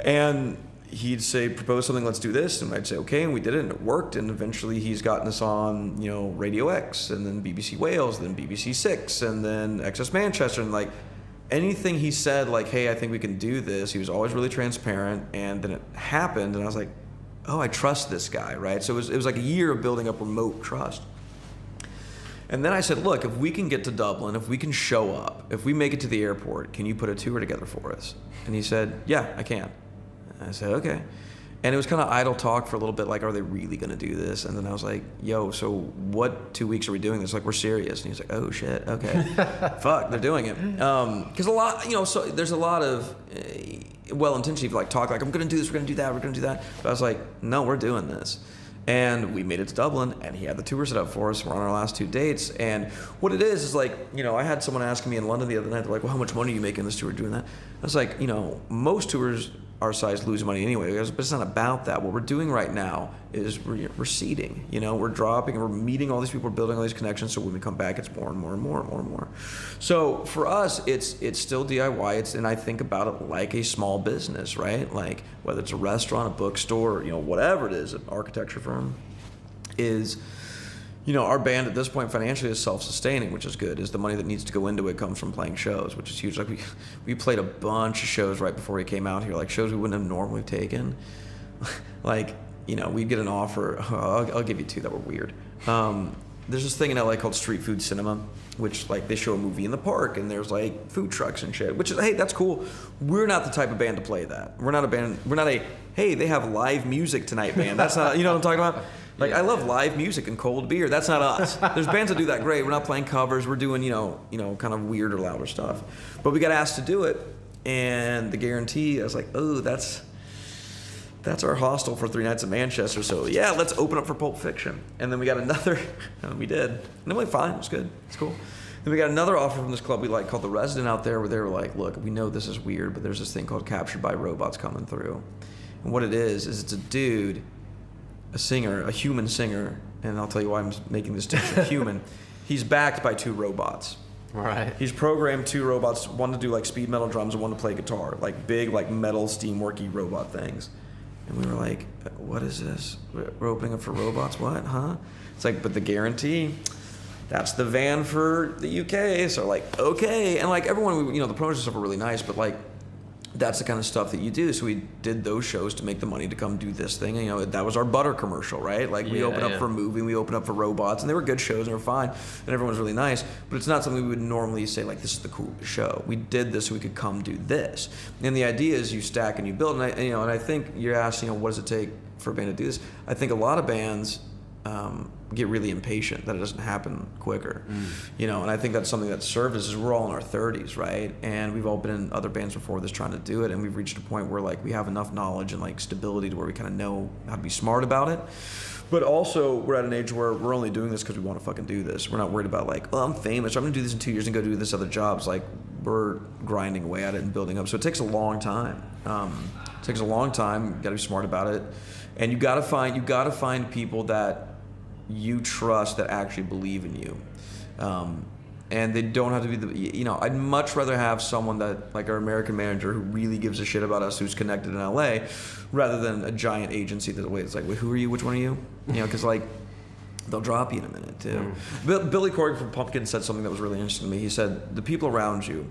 And he'd say, propose something, let's do this. And I'd say, okay, and we did it, and it worked. And eventually he's gotten us on, you know, Radio X, and then BBC Wales, then BBC Six, and then XS Manchester. And like anything he said, like, hey, I think we can do this, he was always really transparent. And then it happened, and I was like, oh, I trust this guy, right? So it was like a year of building up remote trust. And then I said, look, if we can get to Dublin, if we can show up, if we make it to the airport, can you put a tour together for us? And he said, yeah, I can. And I said, okay. And it was kind of idle talk for a little bit, like, are they really going to do this? And then I was like, yo, so what 2 weeks are we doing this? Like, we're serious. And he's like, oh, shit, okay. Fuck, they're doing it. Because a lot, you know, so there's a lot of well-intentioned, like, talk, like, I'm going to do this, we're going to do that, we're going to do that. But I was like, no, we're doing this. And we made it to Dublin, and he had the tour set up for us. We're on our last 2 dates. And what it is like, you know, I had someone asking me in London the other night, they're like, well, how much money are you making this tour doing that? I was like, you know, most tours our size lose money anyway, but it's not about that. What we're doing right now is we're seeding, you know, we're dropping, and we're meeting all these people, we're building all these connections, so when we come back, it's more and more and more and more and more. So for us, it's still DIY, and I think about it like a small business, right? Like whether it's a restaurant, a bookstore, or, you know, whatever it is, an architecture firm, is, you know, our band at this point financially is self-sustaining, which is good. Is the money that needs to go into it comes from playing shows, which is huge. Like we played a bunch of shows right before we came out here, like shows we wouldn't have normally taken. Like, you know, we'd get an offer. I'll give you two that were weird. There's this thing in LA called street food cinema, which like they show a movie in the park and there's like food trucks and shit, which is, hey, that's cool. We're not the type of band to play that. We're not a band, we're not a, hey, they have live music tonight band. That's not, you know what I'm talking about? Like, I love live music and cold beer. That's not us. There's bands that do that great. We're not playing covers. We're doing, you know, kind of weirder, louder stuff. But we got asked to do it, and the guarantee, I was like, oh, that's our hostel for 3 nights in Manchester. So yeah, let's open up for Pulp Fiction. And then we got another, and we did. And then we went, fine, it was good, it's cool. Then we got another offer from this club we like called The Resident out there, where they were like, look, we know this is weird, but there's this thing called Captured by Robots coming through. And what it is it's a dude, a singer, a human singer, and I'll tell you why I'm making this distinction, human. He's backed by 2 robots. Right. He's programmed 2 robots, one to do like speed metal drums and one to play guitar, like big, like metal, steamworky robot things. And we were like, what is this? We're opening up for robots? What? Huh? It's like, but the guarantee, that's the van for the UK. So like, okay. And like everyone, you know, the promotion stuff were really nice, but like, that's the kind of stuff that you do. So we did those shows to make the money to come do this thing. And, you know, that was our butter commercial, right? Like we opened up for a movie, we opened up for robots, and they were good shows and they were fine, and everyone was really nice. But it's not something we would normally say, like, this is the coolest show. We did this so we could come do this. And the idea is you stack and you build. And I think you're asking, you know, what does it take for a band to do this? I think a lot of bands get really impatient that it doesn't happen quicker, you know, and I think that's something that served us. Is we're all in our 30s, right? And we've all been in other bands before this trying to do it, and we've reached a point where like we have enough knowledge and like stability to where we kind of know how to be smart about it. But also we're at an age where we're only doing this because we want to fucking do this. We're not worried about like, well, I'm famous, so I'm gonna do this in 2 years and go do this other jobs. Like we're grinding away at it and building up. So it takes a long time. It takes a long time. You got to be smart about it, and you got to find people that you trust that actually believe in you, and they don't have to be the, you know, I'd much rather have someone that like our American manager who really gives a shit about us, who's connected in LA, rather than a giant agency that it's like, wait, who are you, which one are you, you know, because like they'll drop you in a minute too. Billy Corgan from Pumpkin said something that was really interesting to me. He said the people around you,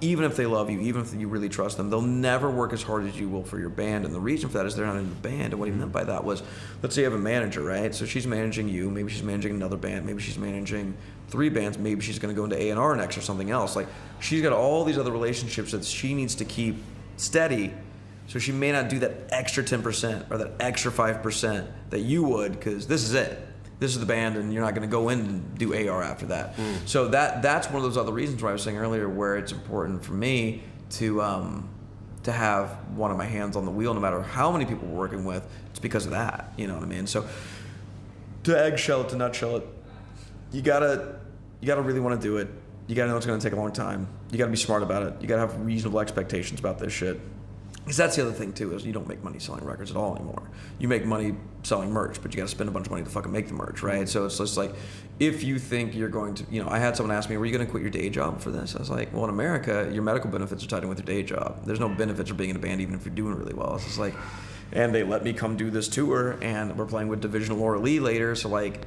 even if they love you, even if you really trust them, they'll never work as hard as you will for your band. And the reason for that is they're not in the band. And what he meant by that was, let's say you have a manager, right? So she's managing you, maybe she's managing another band, maybe she's managing 3 bands, maybe she's going to go into A&R next or something else. Like she's got all these other relationships that she needs to keep steady So she may not do that extra 10% or that extra 5% that you would, because this is it. This is the band, and you're not going to go in and do AR after that. So that's one of those other reasons why I was saying earlier where it's important for me to have one of my hands on the wheel, no matter how many people we're working with. It's because of that. You know what I mean? So to eggshell it, to nutshell it, you gotta really want to do it. You gotta know it's going to take a long time. You gotta be smart about it. You gotta have reasonable expectations about this shit. Because that's the other thing too, is you don't make money selling records at all anymore. You make money selling merch, but you got to spend a bunch of money to fucking make the merch, right? So it's just like, if you think you're going to, I had someone ask me, were you going to quit your day job for this? I was like, well, in America, your medical benefits are tied in with your day job. There's no benefits of being in a band even if you're doing really well. It's just like, and they let me come do this tour, and we're playing with Divisional Laura Lee later, so like,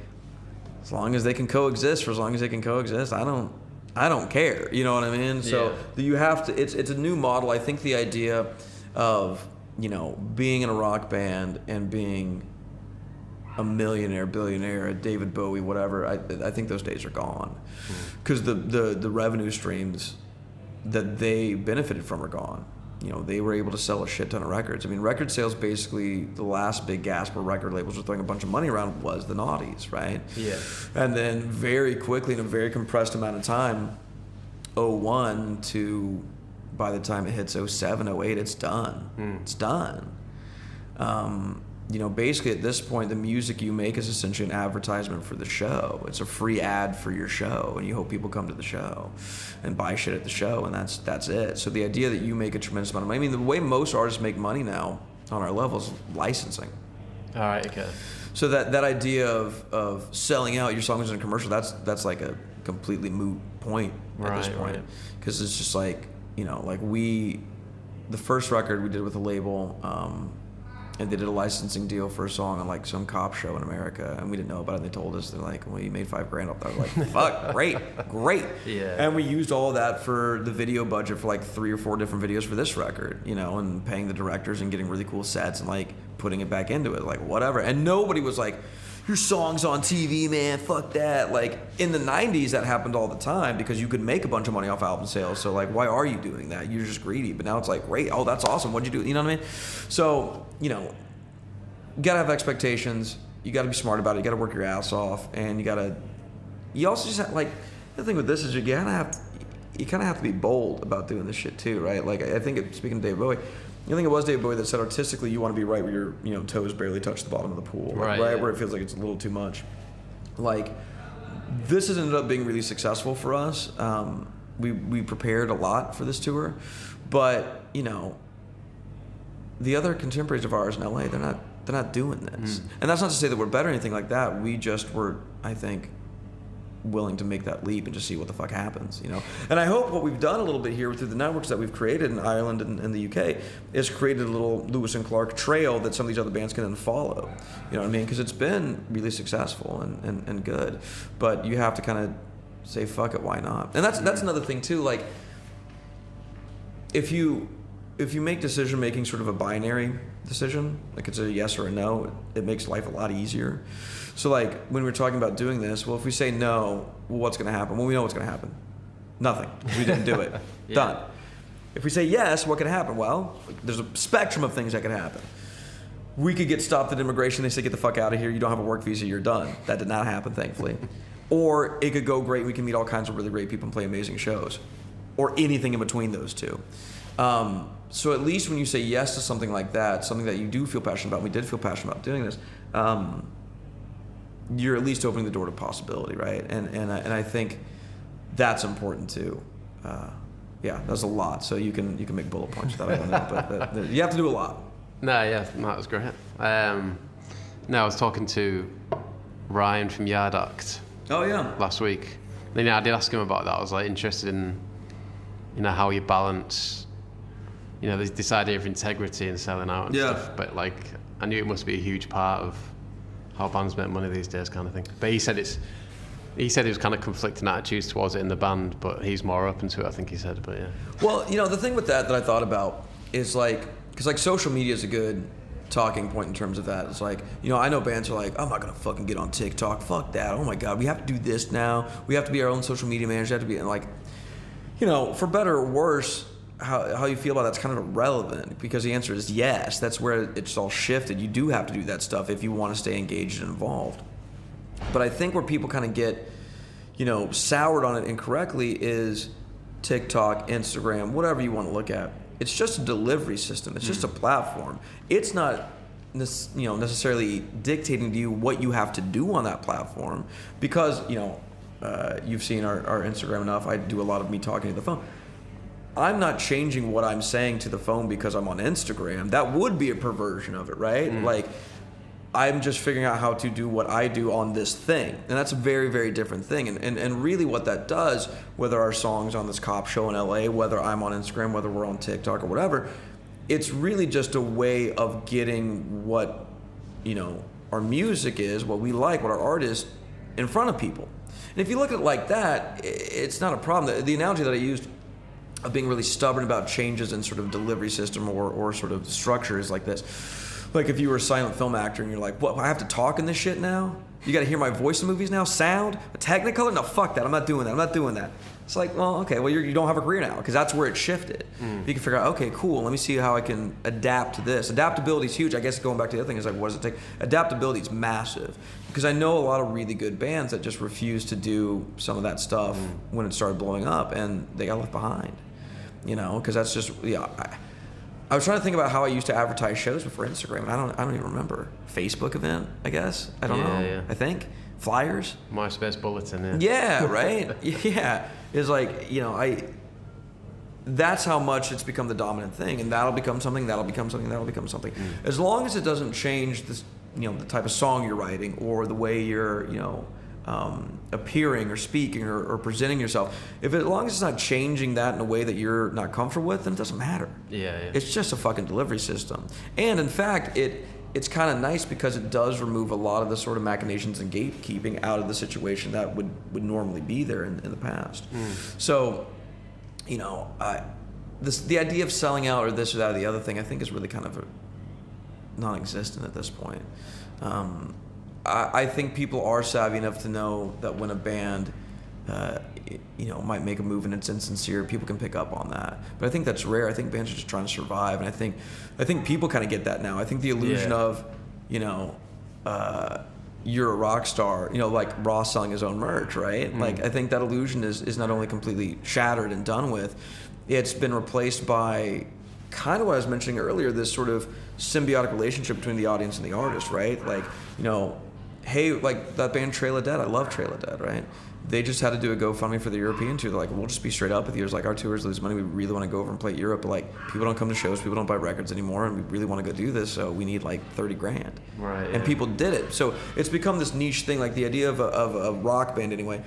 as long as they can coexist, for as long as they can coexist, I don't care, you know what I mean? So you have to, it's a new model. I think the idea of being in a rock band and being a millionaire, billionaire, a David Bowie, whatever, I think those days are gone, because the revenue streams that they benefited from are gone. They were able to sell a shit ton of records. I mean, record sales, basically the last big gasp where record labels were throwing a bunch of money around was the noughties, right? Yeah. And then very quickly, in a very compressed amount of time, 01 to by the time it hits 07, 08, it's done. It's done. Basically at this point, the music you make is essentially an advertisement for the show. It's a free ad for your show, and you hope people come to the show and buy shit at the show, and that's it. So the idea that you make a tremendous amount of money, I mean, the way most artists make money now on our level is licensing. All right, okay. So that idea of selling out your songs in a commercial, that's like a completely moot point at this point. Because it's just like, the first record we did with a label, and they did a licensing deal for a song on like some cop show in America, and we didn't know about it. They told us, they're like, well, you made $5,000 off that. I was like, fuck, great. Yeah. And we used all of that for the video budget for like 3 or 4 different videos for this record, and paying the directors and getting really cool sets and like putting it back into it, like whatever. And nobody was like, your song's on TV, man, fuck that. Like, in the 90s, that happened all the time because you could make a bunch of money off album sales. So, like, why are you doing that? You're just greedy. But now it's like, great, oh, that's awesome. What'd you do? You know what I mean? So, you gotta have expectations. You gotta be smart about it. You gotta work your ass off. And you also just have, like, the thing with this is you kind of have to be bold about doing this shit too, right? Like, I think, speaking of Dave Bowie, I think it was Dave Bowie that said artistically you want to be right where your toes barely touch the bottom of the pool, right? Yeah. Where it feels like it's a little too much. Like, this has ended up being really successful for us. We prepared a lot for this tour, but the other contemporaries of ours in LA, they're not doing this. And that's not to say that we're better or anything like that. We just were, I think, willing to make that leap and just see what the fuck happens, And I hope what we've done a little bit here through the networks that we've created in Ireland and the UK is created a little Lewis and Clark trail that some of these other bands can then follow. You know what I mean? Because it's been really successful and good. But you have to kind of say, fuck it, why not? And that's another thing too. Like, if you make decision making sort of a binary decision, like it's a yes or a no, it makes life a lot easier. So like when we're talking about doing this, well, if we say no, well, what's going to happen? Well, we know what's going to happen. Nothing. We didn't do it. Yeah. Done. If we say yes, what can happen? Well, there's a spectrum of things that can happen. We could get stopped at immigration. They say, get the fuck out of here. You don't have a work visa. You're done. That did not happen, thankfully. Or it could go great. We can meet all kinds of really great people and play amazing shows. Or anything in between those two. So at least when you say yes to something like that, something that you do feel passionate about, we did feel passionate about doing this, you're at least opening the door to possibility, right? And I think that's important too. That's a lot. So you can make bullet points with that. I don't know, but you have to do a lot. No, that was great. I was talking to Ryan from Yard Act. Oh yeah. Last week. Then I did ask him about that. I was like interested in, how you balance, this idea of integrity and selling out and stuff. But like, I knew it must be a huge part of how bands make money these days, kind of thing. But he said it was kind of conflicting attitudes towards it in the band, but he's more open to it, I think he said. But yeah. Well, the thing with that I thought about is like, because like social media is a good talking point in terms of that. It's like, I know bands are like, I'm not gonna fucking get on TikTok. Fuck that. Oh my God, we have to do this now. We have to be our own social media managers. We have to be like, for better or worse, how you feel about that's kind of irrelevant, because the answer is yes. That's where it's all shifted. You do have to do that stuff if you want to stay engaged and involved. But I think where people kind of get, soured on it incorrectly is TikTok, Instagram, whatever you want to look at. It's just a delivery system. It's just a platform. It's not necessarily dictating to you what you have to do on that platform, because you've seen our Instagram enough. I do a lot of me talking to the phone. I'm not changing what I'm saying to the phone because I'm on Instagram. That would be a perversion of it, right? Like, I'm just figuring out how to do what I do on this thing. And that's a very, very different thing. And really what that does, whether our song's on this cop show in LA, whether I'm on Instagram, whether we're on TikTok or whatever, it's really just a way of getting what, our music is, what we like, what our art is, in front of people. And if you look at it like that, it's not a problem. The analogy that I used of being really stubborn about changes in sort of delivery system or sort of structure is like this. Like if you were a silent film actor and you're like, what, I have to talk in this shit now? You got to hear my voice in movies now? Sound? A Technicolor? No, fuck that. I'm not doing that. It's like, well, okay, well, you don't have a career now, because that's where it shifted. You can figure out, okay, cool, let me see how I can adapt to this. Adaptability is huge. I guess going back to the other thing is like, what does it take? Adaptability is massive, because I know a lot of really good bands that just refused to do some of that stuff when it started blowing up, and they got left behind. Because that's just, I was trying to think about how I used to advertise shows before Instagram, and I don't even remember. Facebook event, I guess. I don't know. Yeah. I think flyers. MySpace bulletin. Yeah, right. Yeah, it's like that's how much it's become the dominant thing, and that'll become something. As long as it doesn't change this, the type of song you're writing or the way you're, appearing or speaking or presenting yourself. As long as it's not changing that in a way that you're not comfortable with, then it doesn't matter. Yeah. It's just a fucking delivery system. And in fact, it's kind of nice because it does remove a lot of the sort of machinations and gatekeeping out of the situation that would normally be there in the past. So, the idea of selling out or this or that or the other thing, I think is really kind of non-existent at this point. I think people are savvy enough to know that when a band, might make a move and it's insincere, people can pick up on that. But I think that's rare. I think bands are just trying to survive, and I think people kind of get that now. I think the illusion of, you're a rock star, like Ross selling his own merch, right? Like, I think that illusion is not only completely shattered and done with, it's been replaced by kind of what I was mentioning earlier, this sort of symbiotic relationship between the audience and the artist, right? Like, hey, like that band Trail of Dead, I love Trail of Dead, right? They just had to do a GoFundMe for the European tour. They're like, we'll just be straight up with you. It's like, our tours lose money. We really want to go over and play Europe, but like, people don't come to shows, people don't buy records anymore, and we really want to go do this, so we need like $30,000. Right. And people did it. So it's become this niche thing, like the idea of a rock band anyway,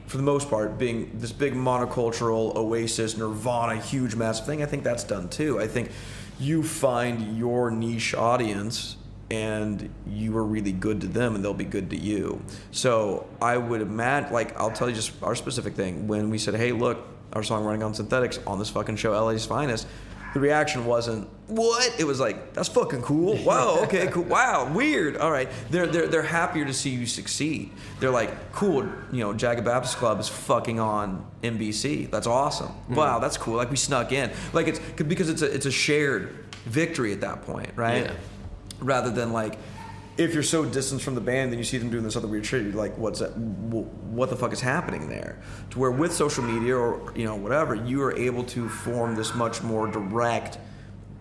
for the most part, being this big monocultural Oasis, Nirvana, huge, massive thing. I think that's done too. I think you find your niche audience and you are really good to them and they'll be good to you. So I would imagine, like, I'll tell you just our specific thing. When we said, hey, look, our song Running on Synthetics on this fucking show, LA's Finest, the reaction wasn't, what? It was like, that's fucking cool. Wow, okay, cool. Wow, weird. All right. They're happier to see you succeed. They're like, cool, Jagged Baptist Club is fucking on NBC. That's awesome. Wow, that's cool. Like, we snuck in. Like, it's because it's a shared victory at that point, right? Yeah. Rather than like, if you're so distanced from the band, then you see them doing this other weird shit, you're like, what's that? What the fuck is happening there? To where with social media or whatever, you are able to form this much more direct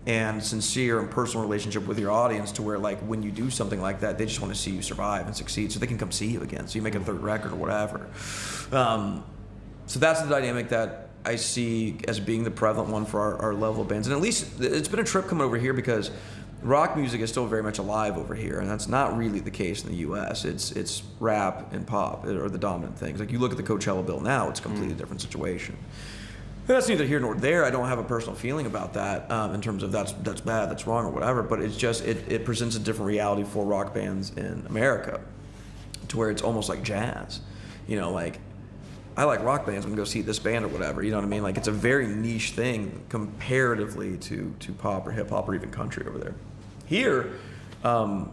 and sincere and personal relationship with your audience, to where like when you do something like that, they just want to see you survive and succeed, so they can come see you again. So you make a third record or whatever. So that's the dynamic that I see as being the prevalent one for our level of bands, and at least it's been a trip coming over here because rock music is still very much alive over here, and that's not really the case in the U.S. It's rap and pop are the dominant things. Like, you look at the Coachella bill now, it's a completely different situation. And that's neither here nor there. I don't have a personal feeling about that in terms of that's bad, that's wrong, or whatever. But it's just it presents a different reality for rock bands in America, to where it's almost like jazz. Like, I like rock bands, I'm gonna go see this band or whatever, you know what I mean? Like, it's a very niche thing comparatively to pop or hip hop or even country over there. Here, I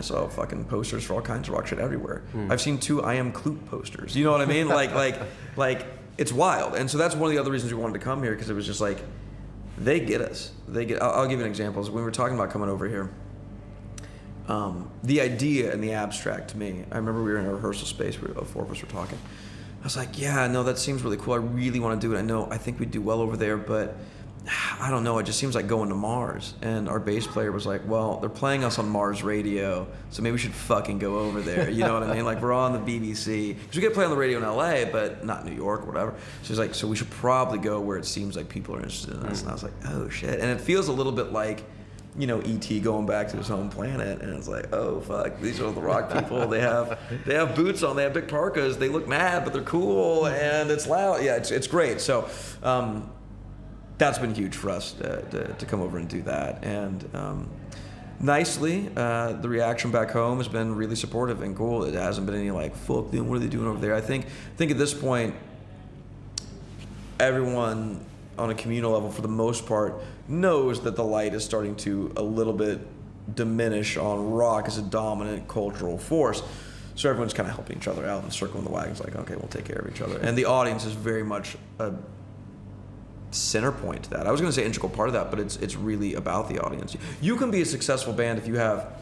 saw fucking posters for all kinds of rock shit everywhere. I've seen 2 I Am Clute posters, you know what I mean? Like it's wild. And so that's one of the other reasons we wanted to come here, because it was just like, they get us. I'll give you an example. When we were talking about coming over here, the idea and the abstract to me, I remember we were in a rehearsal space where 4 of us were talking. I was like, yeah, no, that seems really cool. I really want to do it. I think we'd do well over there, but I don't know. It just seems like going to Mars. And our bass player was like, well, they're playing us on Mars radio, so maybe we should fucking go over there. You know what I mean? Like, we're on the BBC. Because we get to play on the radio in LA, but not New York or whatever. She's like, so we should probably go where it seems like people are interested in us. And I was like, oh, shit. And it feels a little bit like, E.T. going back to his home planet, and it's like, oh fuck, these are the rock people. They have boots on, they have big parkas, they look mad, but they're cool, and it's loud. Yeah, it's great. So that's been huge for us to come over and do that. And nicely, the reaction back home has been really supportive and cool. It hasn't been any like, fuck them, what are they doing over there? I think at this point, everyone on a communal level, for the most part, knows that the light is starting to a little bit diminish on rock as a dominant cultural force. So everyone's kind of helping each other out and circling the wagons, like, okay, we'll take care of each other. And the audience is very much a center point to that. I was going to say integral part of that, but it's really about the audience. You can be a successful band if you have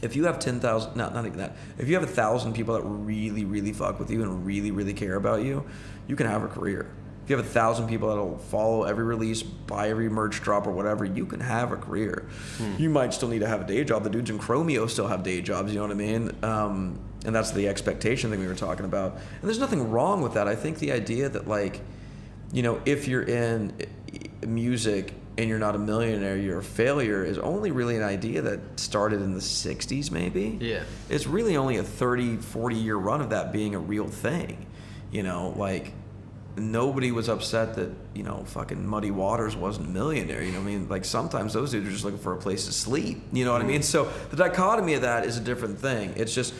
10,000, not even that. If you have 1,000 people that really, really fuck with you and really, really care about you, you can have a career. If you have 1,000 people that'll follow every release, buy every merch drop or whatever, you can have a career. You might still need to have a day job. The dudes in Chromeo still have day jobs, you know what I mean? And that's the expectation thing we were talking about. And there's nothing wrong with that. I think the idea that, like, if you're in music and you're not a millionaire, you're a failure, is only really an idea that started in the 60s maybe. Yeah. It's really only a 30, 40-year run of that being a real thing. Like, nobody was upset that, fucking Muddy Waters wasn't a millionaire. I mean? Like, sometimes those dudes are just looking for a place to sleep. You know what I mean? So the dichotomy of that is a different thing. It's just,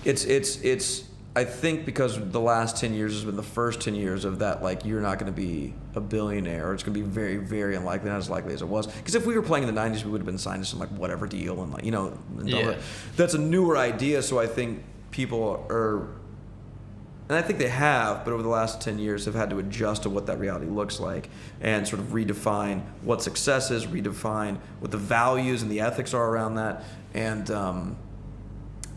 it's I think because the last 10 years has been the first 10 years of that, like, you're not going to be a billionaire, or it's going to be very, very unlikely, not as likely as it was. Because if we were playing in the 90s, we would have been signed to some, like, whatever deal. And, like, Yeah. That's a newer idea. So I think people are, and I think they have, but over the last 10 years have had to adjust to what that reality looks like and sort of redefine what success is, redefine what the values and the ethics are around that. And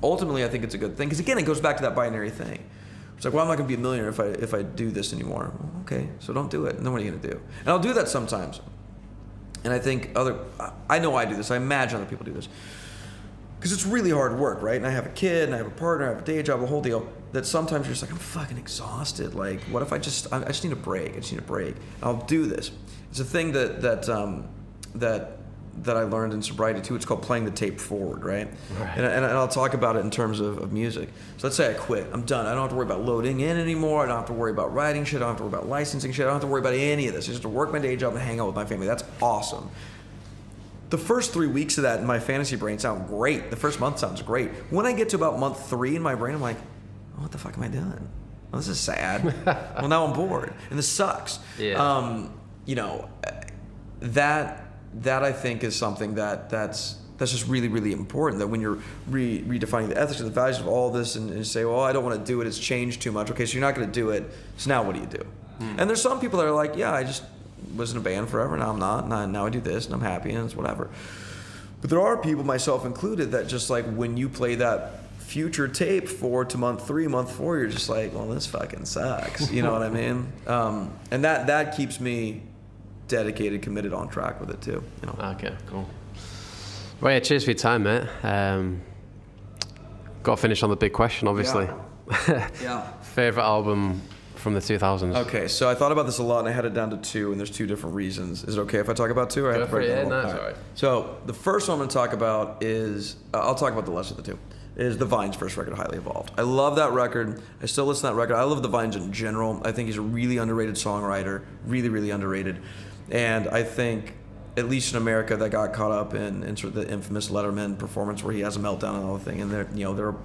ultimately, I think it's a good thing. Because, again, it goes back to that binary thing. It's like, well, I'm not going to be a millionaire if I do this anymore. Well, okay, so don't do it. And then what are you going to do? And I'll do that sometimes. And I think I know I do this. I imagine other people do this. Because it's really hard work, right? And I have a kid, and I have a partner, I have a day job, the whole deal. That sometimes you're just like, I'm fucking exhausted. Like, what if I just need a break? I just need a break. And I'll do this. It's a thing that I learned in sobriety too. It's called playing the tape forward, right? And I'll talk about it in terms of music. So let's say I quit. I'm done. I don't have to worry about loading in anymore. I don't have to worry about writing shit. I don't have to worry about licensing shit. I don't have to worry about any of this. I just have to work my day job and hang out with my family. That's awesome. The first 3 weeks of that in my fantasy brain sound great. The first month sounds great. When I get to about month 3 in my brain, I'm like, oh, what the fuck am I doing? Well, this is sad. Well, now I'm bored, and this sucks. Yeah. That I think is something that's just really, really important. That when you're redefining the ethics and the values of all this, and you say, well, I don't want to do it. It's changed too much. Okay, so you're not going to do it. So now what do you do? And there's some people that are like, yeah, I just was in a band forever. Now I'm not. Now I do this, and I'm happy, and it's whatever. But there are people, myself included, that just like when you play that future tape forward to month 3, month 4, you're just like, well, this fucking sucks. You know what I mean? And that keeps me dedicated, committed, on track with it too. Okay, cool. Well, yeah, cheers for your time, mate. Got to finish on the big question, obviously. Yeah. Favorite album from the 2000s? Okay, so I thought about this a lot, and I had it down to 2, and there's 2 different reasons. Is it okay if I talk about 2? Or I have to break it down? No, it's all right. So the first one I'm going to talk about is, I'll talk about the lesser of the 2, is The Vine's first record, Highly Evolved. I love that record. I still listen to that record. I love The Vines in general. I think he's a really underrated songwriter, really, really underrated. And I think, at least in America, that got caught up in sort of the infamous Letterman performance where he has a meltdown and all the thing. And they're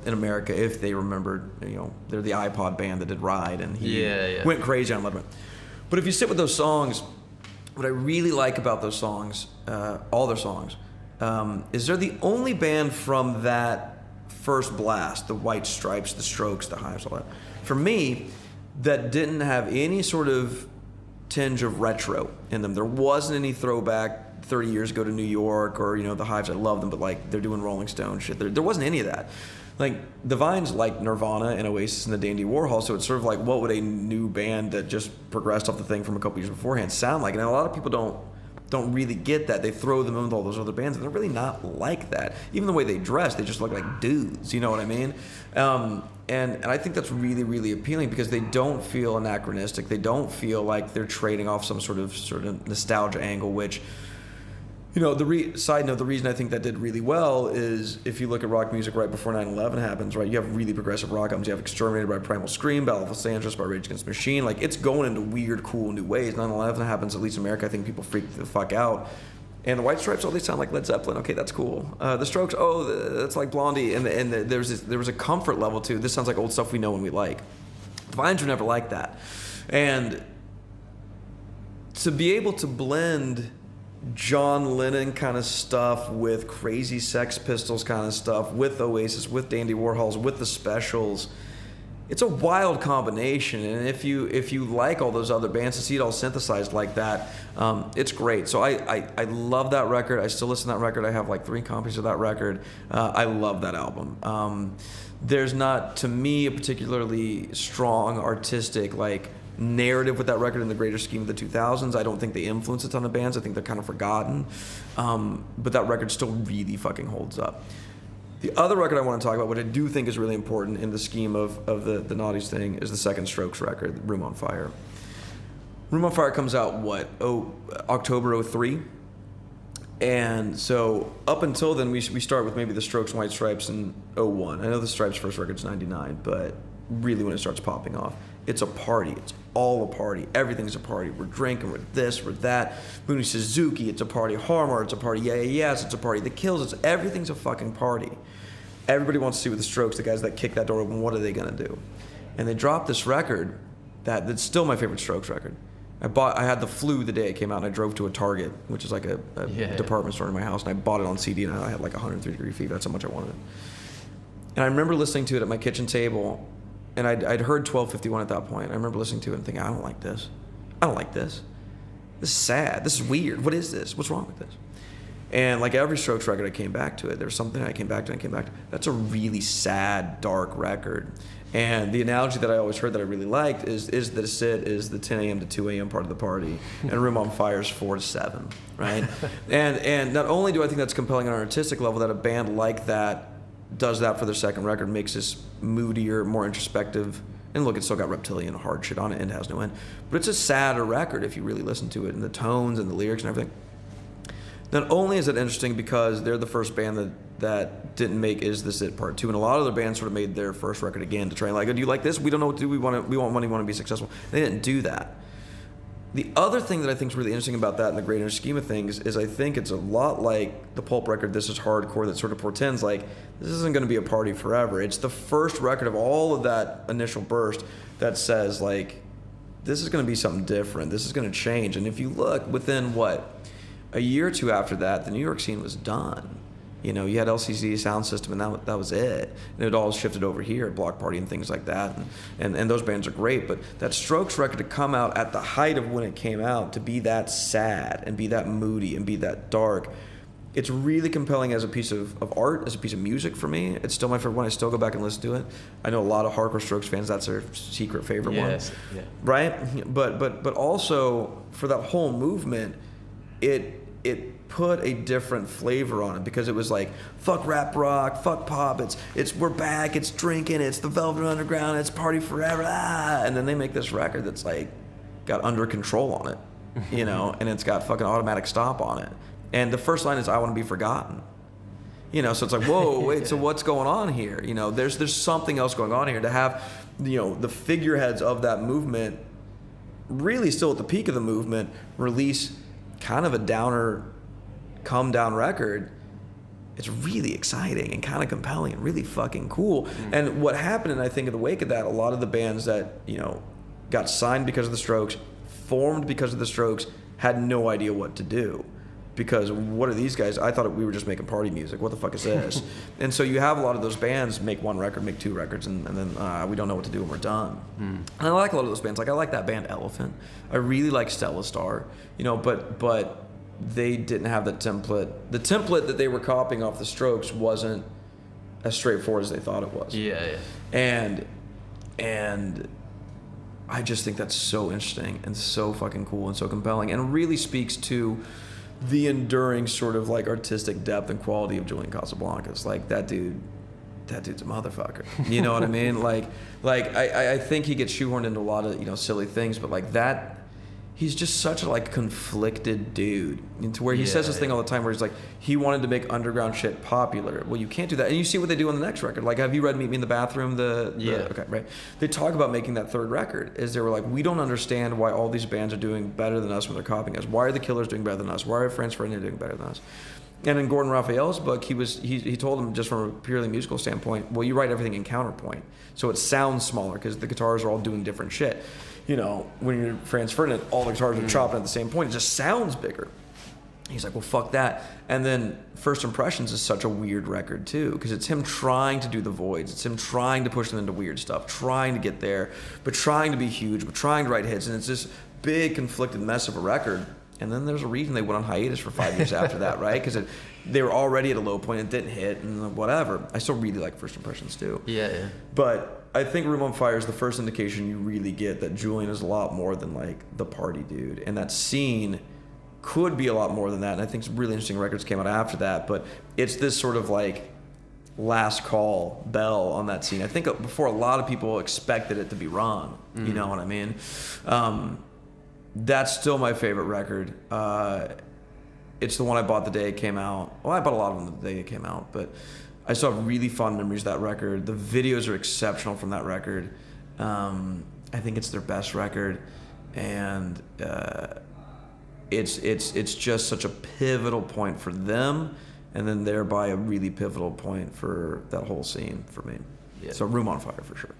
in America, if they remembered, they're the iPod band that did Ride, and he went crazy on Letterman. But if you sit with those songs, what I really like about those songs, all their songs, is they're the only band from that first blast, the White Stripes, the Strokes, the Hives, all that. For me, that didn't have any sort of tinge of retro in them. There wasn't any throwback 30 years ago to New York or, the Hives. I love them, but like they're doing Rolling Stone shit. There wasn't any of that. Like the Vines like Nirvana and Oasis and the Dandy Warhol, so it's sort of like what would a new band that just progressed off the thing from a couple years beforehand sound like? And a lot of people don't really get that. They throw them in with all those other bands, and they're really not like that. Even the way they dress, they just look like dudes. You know what I mean? And I think that's really, really appealing because they don't feel anachronistic. They don't feel like they're trading off some sort of nostalgia angle, which, side note, the reason I think that did really well is if you look at rock music right before 9/11 happens, right, you have really progressive rock albums. You have Exterminated by Primal Scream, Battle of Los Angeles by Rage Against the Machine. Like, it's going into weird, cool, new ways. 9/11 happens, at least in America, I think people freak the fuck out. And the White Stripes, they sound like Led Zeppelin. Okay, that's cool. The Strokes, that's like Blondie. And there was a comfort level to, this sounds like old stuff we know and we like. The Vines were never like that. And to be able to blend John Lennon kind of stuff with crazy Sex Pistols kind of stuff, with Oasis, with Dandy Warhols, with the Specials, it's a wild combination. And if you like all those other bands, to see it all synthesized like that, it's great. So I love that record. I still listen to that record. I have like 3 copies of that record. I love that album. There's not, to me, a particularly strong artistic narrative with that record in the greater scheme of the 2000s. I don't think they influence a ton of bands. I think they're kind of forgotten. But that record still really fucking holds up. The other record I want to talk about, what I do think is really important in the scheme of the Naughties thing, is the second Strokes record, Room on Fire. Room on Fire comes out, October 03? And so up until then, we start with maybe the Strokes and White Stripes in 01. I know the Stripes' first record's 99, but really when it starts popping off, it's a party. It's all a party. Everything's a party. We're drinking, we're this, we're that. Mooney Suzuki, it's a party. Harmar, it's a party. Yeah, yes, it's a party. The Kills, everything's a fucking party. Everybody wants to see with the Strokes, the guys that kick that door open, what are they gonna do? And they dropped this record that's still my favorite Strokes record. I had the flu the day it came out, and I drove to a Target, which is like a department store in my house, and I bought it on CD, and I had like 103-degree fever. That's how much I wanted it. And I remember listening to it at my kitchen table, and I'd heard 1251 at that point. I remember listening to it and thinking, I don't like this. I don't like this. This is sad. This is weird. What is this? What's wrong with this? And like every Strokes record, I came back to it. There was something I came back to. That's a really sad, dark record. And the analogy that I always heard that I really liked is that Sid is the 10 a.m. to 2 a.m. part of the party, and Room on Fire is 4 to 7, right? and not only do I think that's compelling on an artistic level that a band like that does that for their second record, makes this moodier, more introspective, and look, it's still got Reptilian hard shit on it and has no end, but it's a sadder record if you really listen to it, and the tones and the lyrics and everything. Not only is it interesting because they're the first band that didn't make Is This It Part 2, and a lot of other bands sort of made their first record again to try and do you like this? We don't know what to do. We want money, we want to be successful. They didn't do that. The other thing that I think is really interesting about that in the greater scheme of things is I think it's a lot like the Pulp record, This Is Hardcore, that sort of portends this isn't going to be a party forever. It's the first record of all of that initial burst that says this is going to be something different. This is going to change. And if you look within a year or two after that, the New York scene was done. You had LCD Sound System, and that was it. And it all shifted over here, Block Party and things like that. And those bands are great. But that Strokes record to come out at the height of when it came out, to be that sad and be that moody and be that dark, it's really compelling as a piece of art, as a piece of music for me. It's still my favorite one. I still go back and listen to it. I know a lot of hardcore Strokes fans, that's their secret favorite one. Yeah. Right? But also, for that whole movement, it put a different flavor on it, because it was fuck rap rock, fuck pop, it's we're back, it's drinking, it's the Velvet Underground, it's party forever, and then they make this record that's got Under Control on it, and it's got fucking Automatic Stop on it, and the first line is I Want to Be Forgotten, so it's whoa, wait, so what's going on here? There's something else going on here. To have the figureheads of that movement really still at the peak of the movement release kind of a downer, come down record, it's really exciting and kind of compelling and really fucking cool. And what happened, and I think in the wake of that, a lot of the bands that got signed because of the Strokes, formed because of the Strokes, had no idea what to do. because what are these guys? I thought we were just making party music. What the fuck is this? And so you have a lot of those bands make one record, make 2 records, and then we don't know what to do and we're done. And I like a lot of those bands. Like I like that band Elephant. I really like Stella Star, you know, but they didn't have the template. The template that they were copying off the Strokes wasn't as straightforward as they thought it was. Yeah. And I just think that's so interesting and so fucking cool and so compelling, and it really speaks to the enduring sort of like artistic depth and quality of Julian Casablancas. Like that dude's a motherfucker. You know what I mean? Like I think he gets shoehorned into a lot of, you know, silly things, but like that, he's just such a like conflicted dude. Into where he says this thing all the time where he's like, he wanted to make underground shit popular. Well, you can't do that. And you see what they do on the next record. Like, have you read Meet Me in the Bathroom? Okay, right. They talk about making that 3rd record. Is they were like, we don't understand why all these bands are doing better than us when they're copying us. Why are the Killers doing better than us? Why are Franz Ferdinand doing better than us? And in Gordon Raphael's book, he told him, just from a purely musical standpoint, well, you write everything in counterpoint, so it sounds smaller because the guitars are all doing different shit. You know, when you're Franz Ferdinand, all the guitars are chopping at the same point. It just sounds bigger. He's like, well, fuck that. And then First Impressions is such a weird record, too, because it's him trying to do the voids. It's him trying to push them into weird stuff, trying to get there, but trying to be huge, but trying to write hits. And it's this big, conflicted mess of a record. And then there's a reason they went on hiatus for 5 years after that, right? Because they were already at a low point. It didn't hit and whatever. I still really like First Impressions, too. Yeah. But I think Room on Fire is the first indication you really get that Julian is a lot more than like the party dude. And that scene could be a lot more than that. And I think some really interesting records came out after that. But it's this sort of like last call bell on that scene. I think before a lot of people expected it to be wrong. You know what I mean? That's still my favorite record. It's the one I bought the day it came out. Well, I bought a lot of them the day it came out, but I still have really fond memories of that record. The videos are exceptional from that record. I think it's their best record, and it's just such a pivotal point for them, and then thereby a really pivotal point for that whole scene for me. Yeah. So Room on Fire for sure.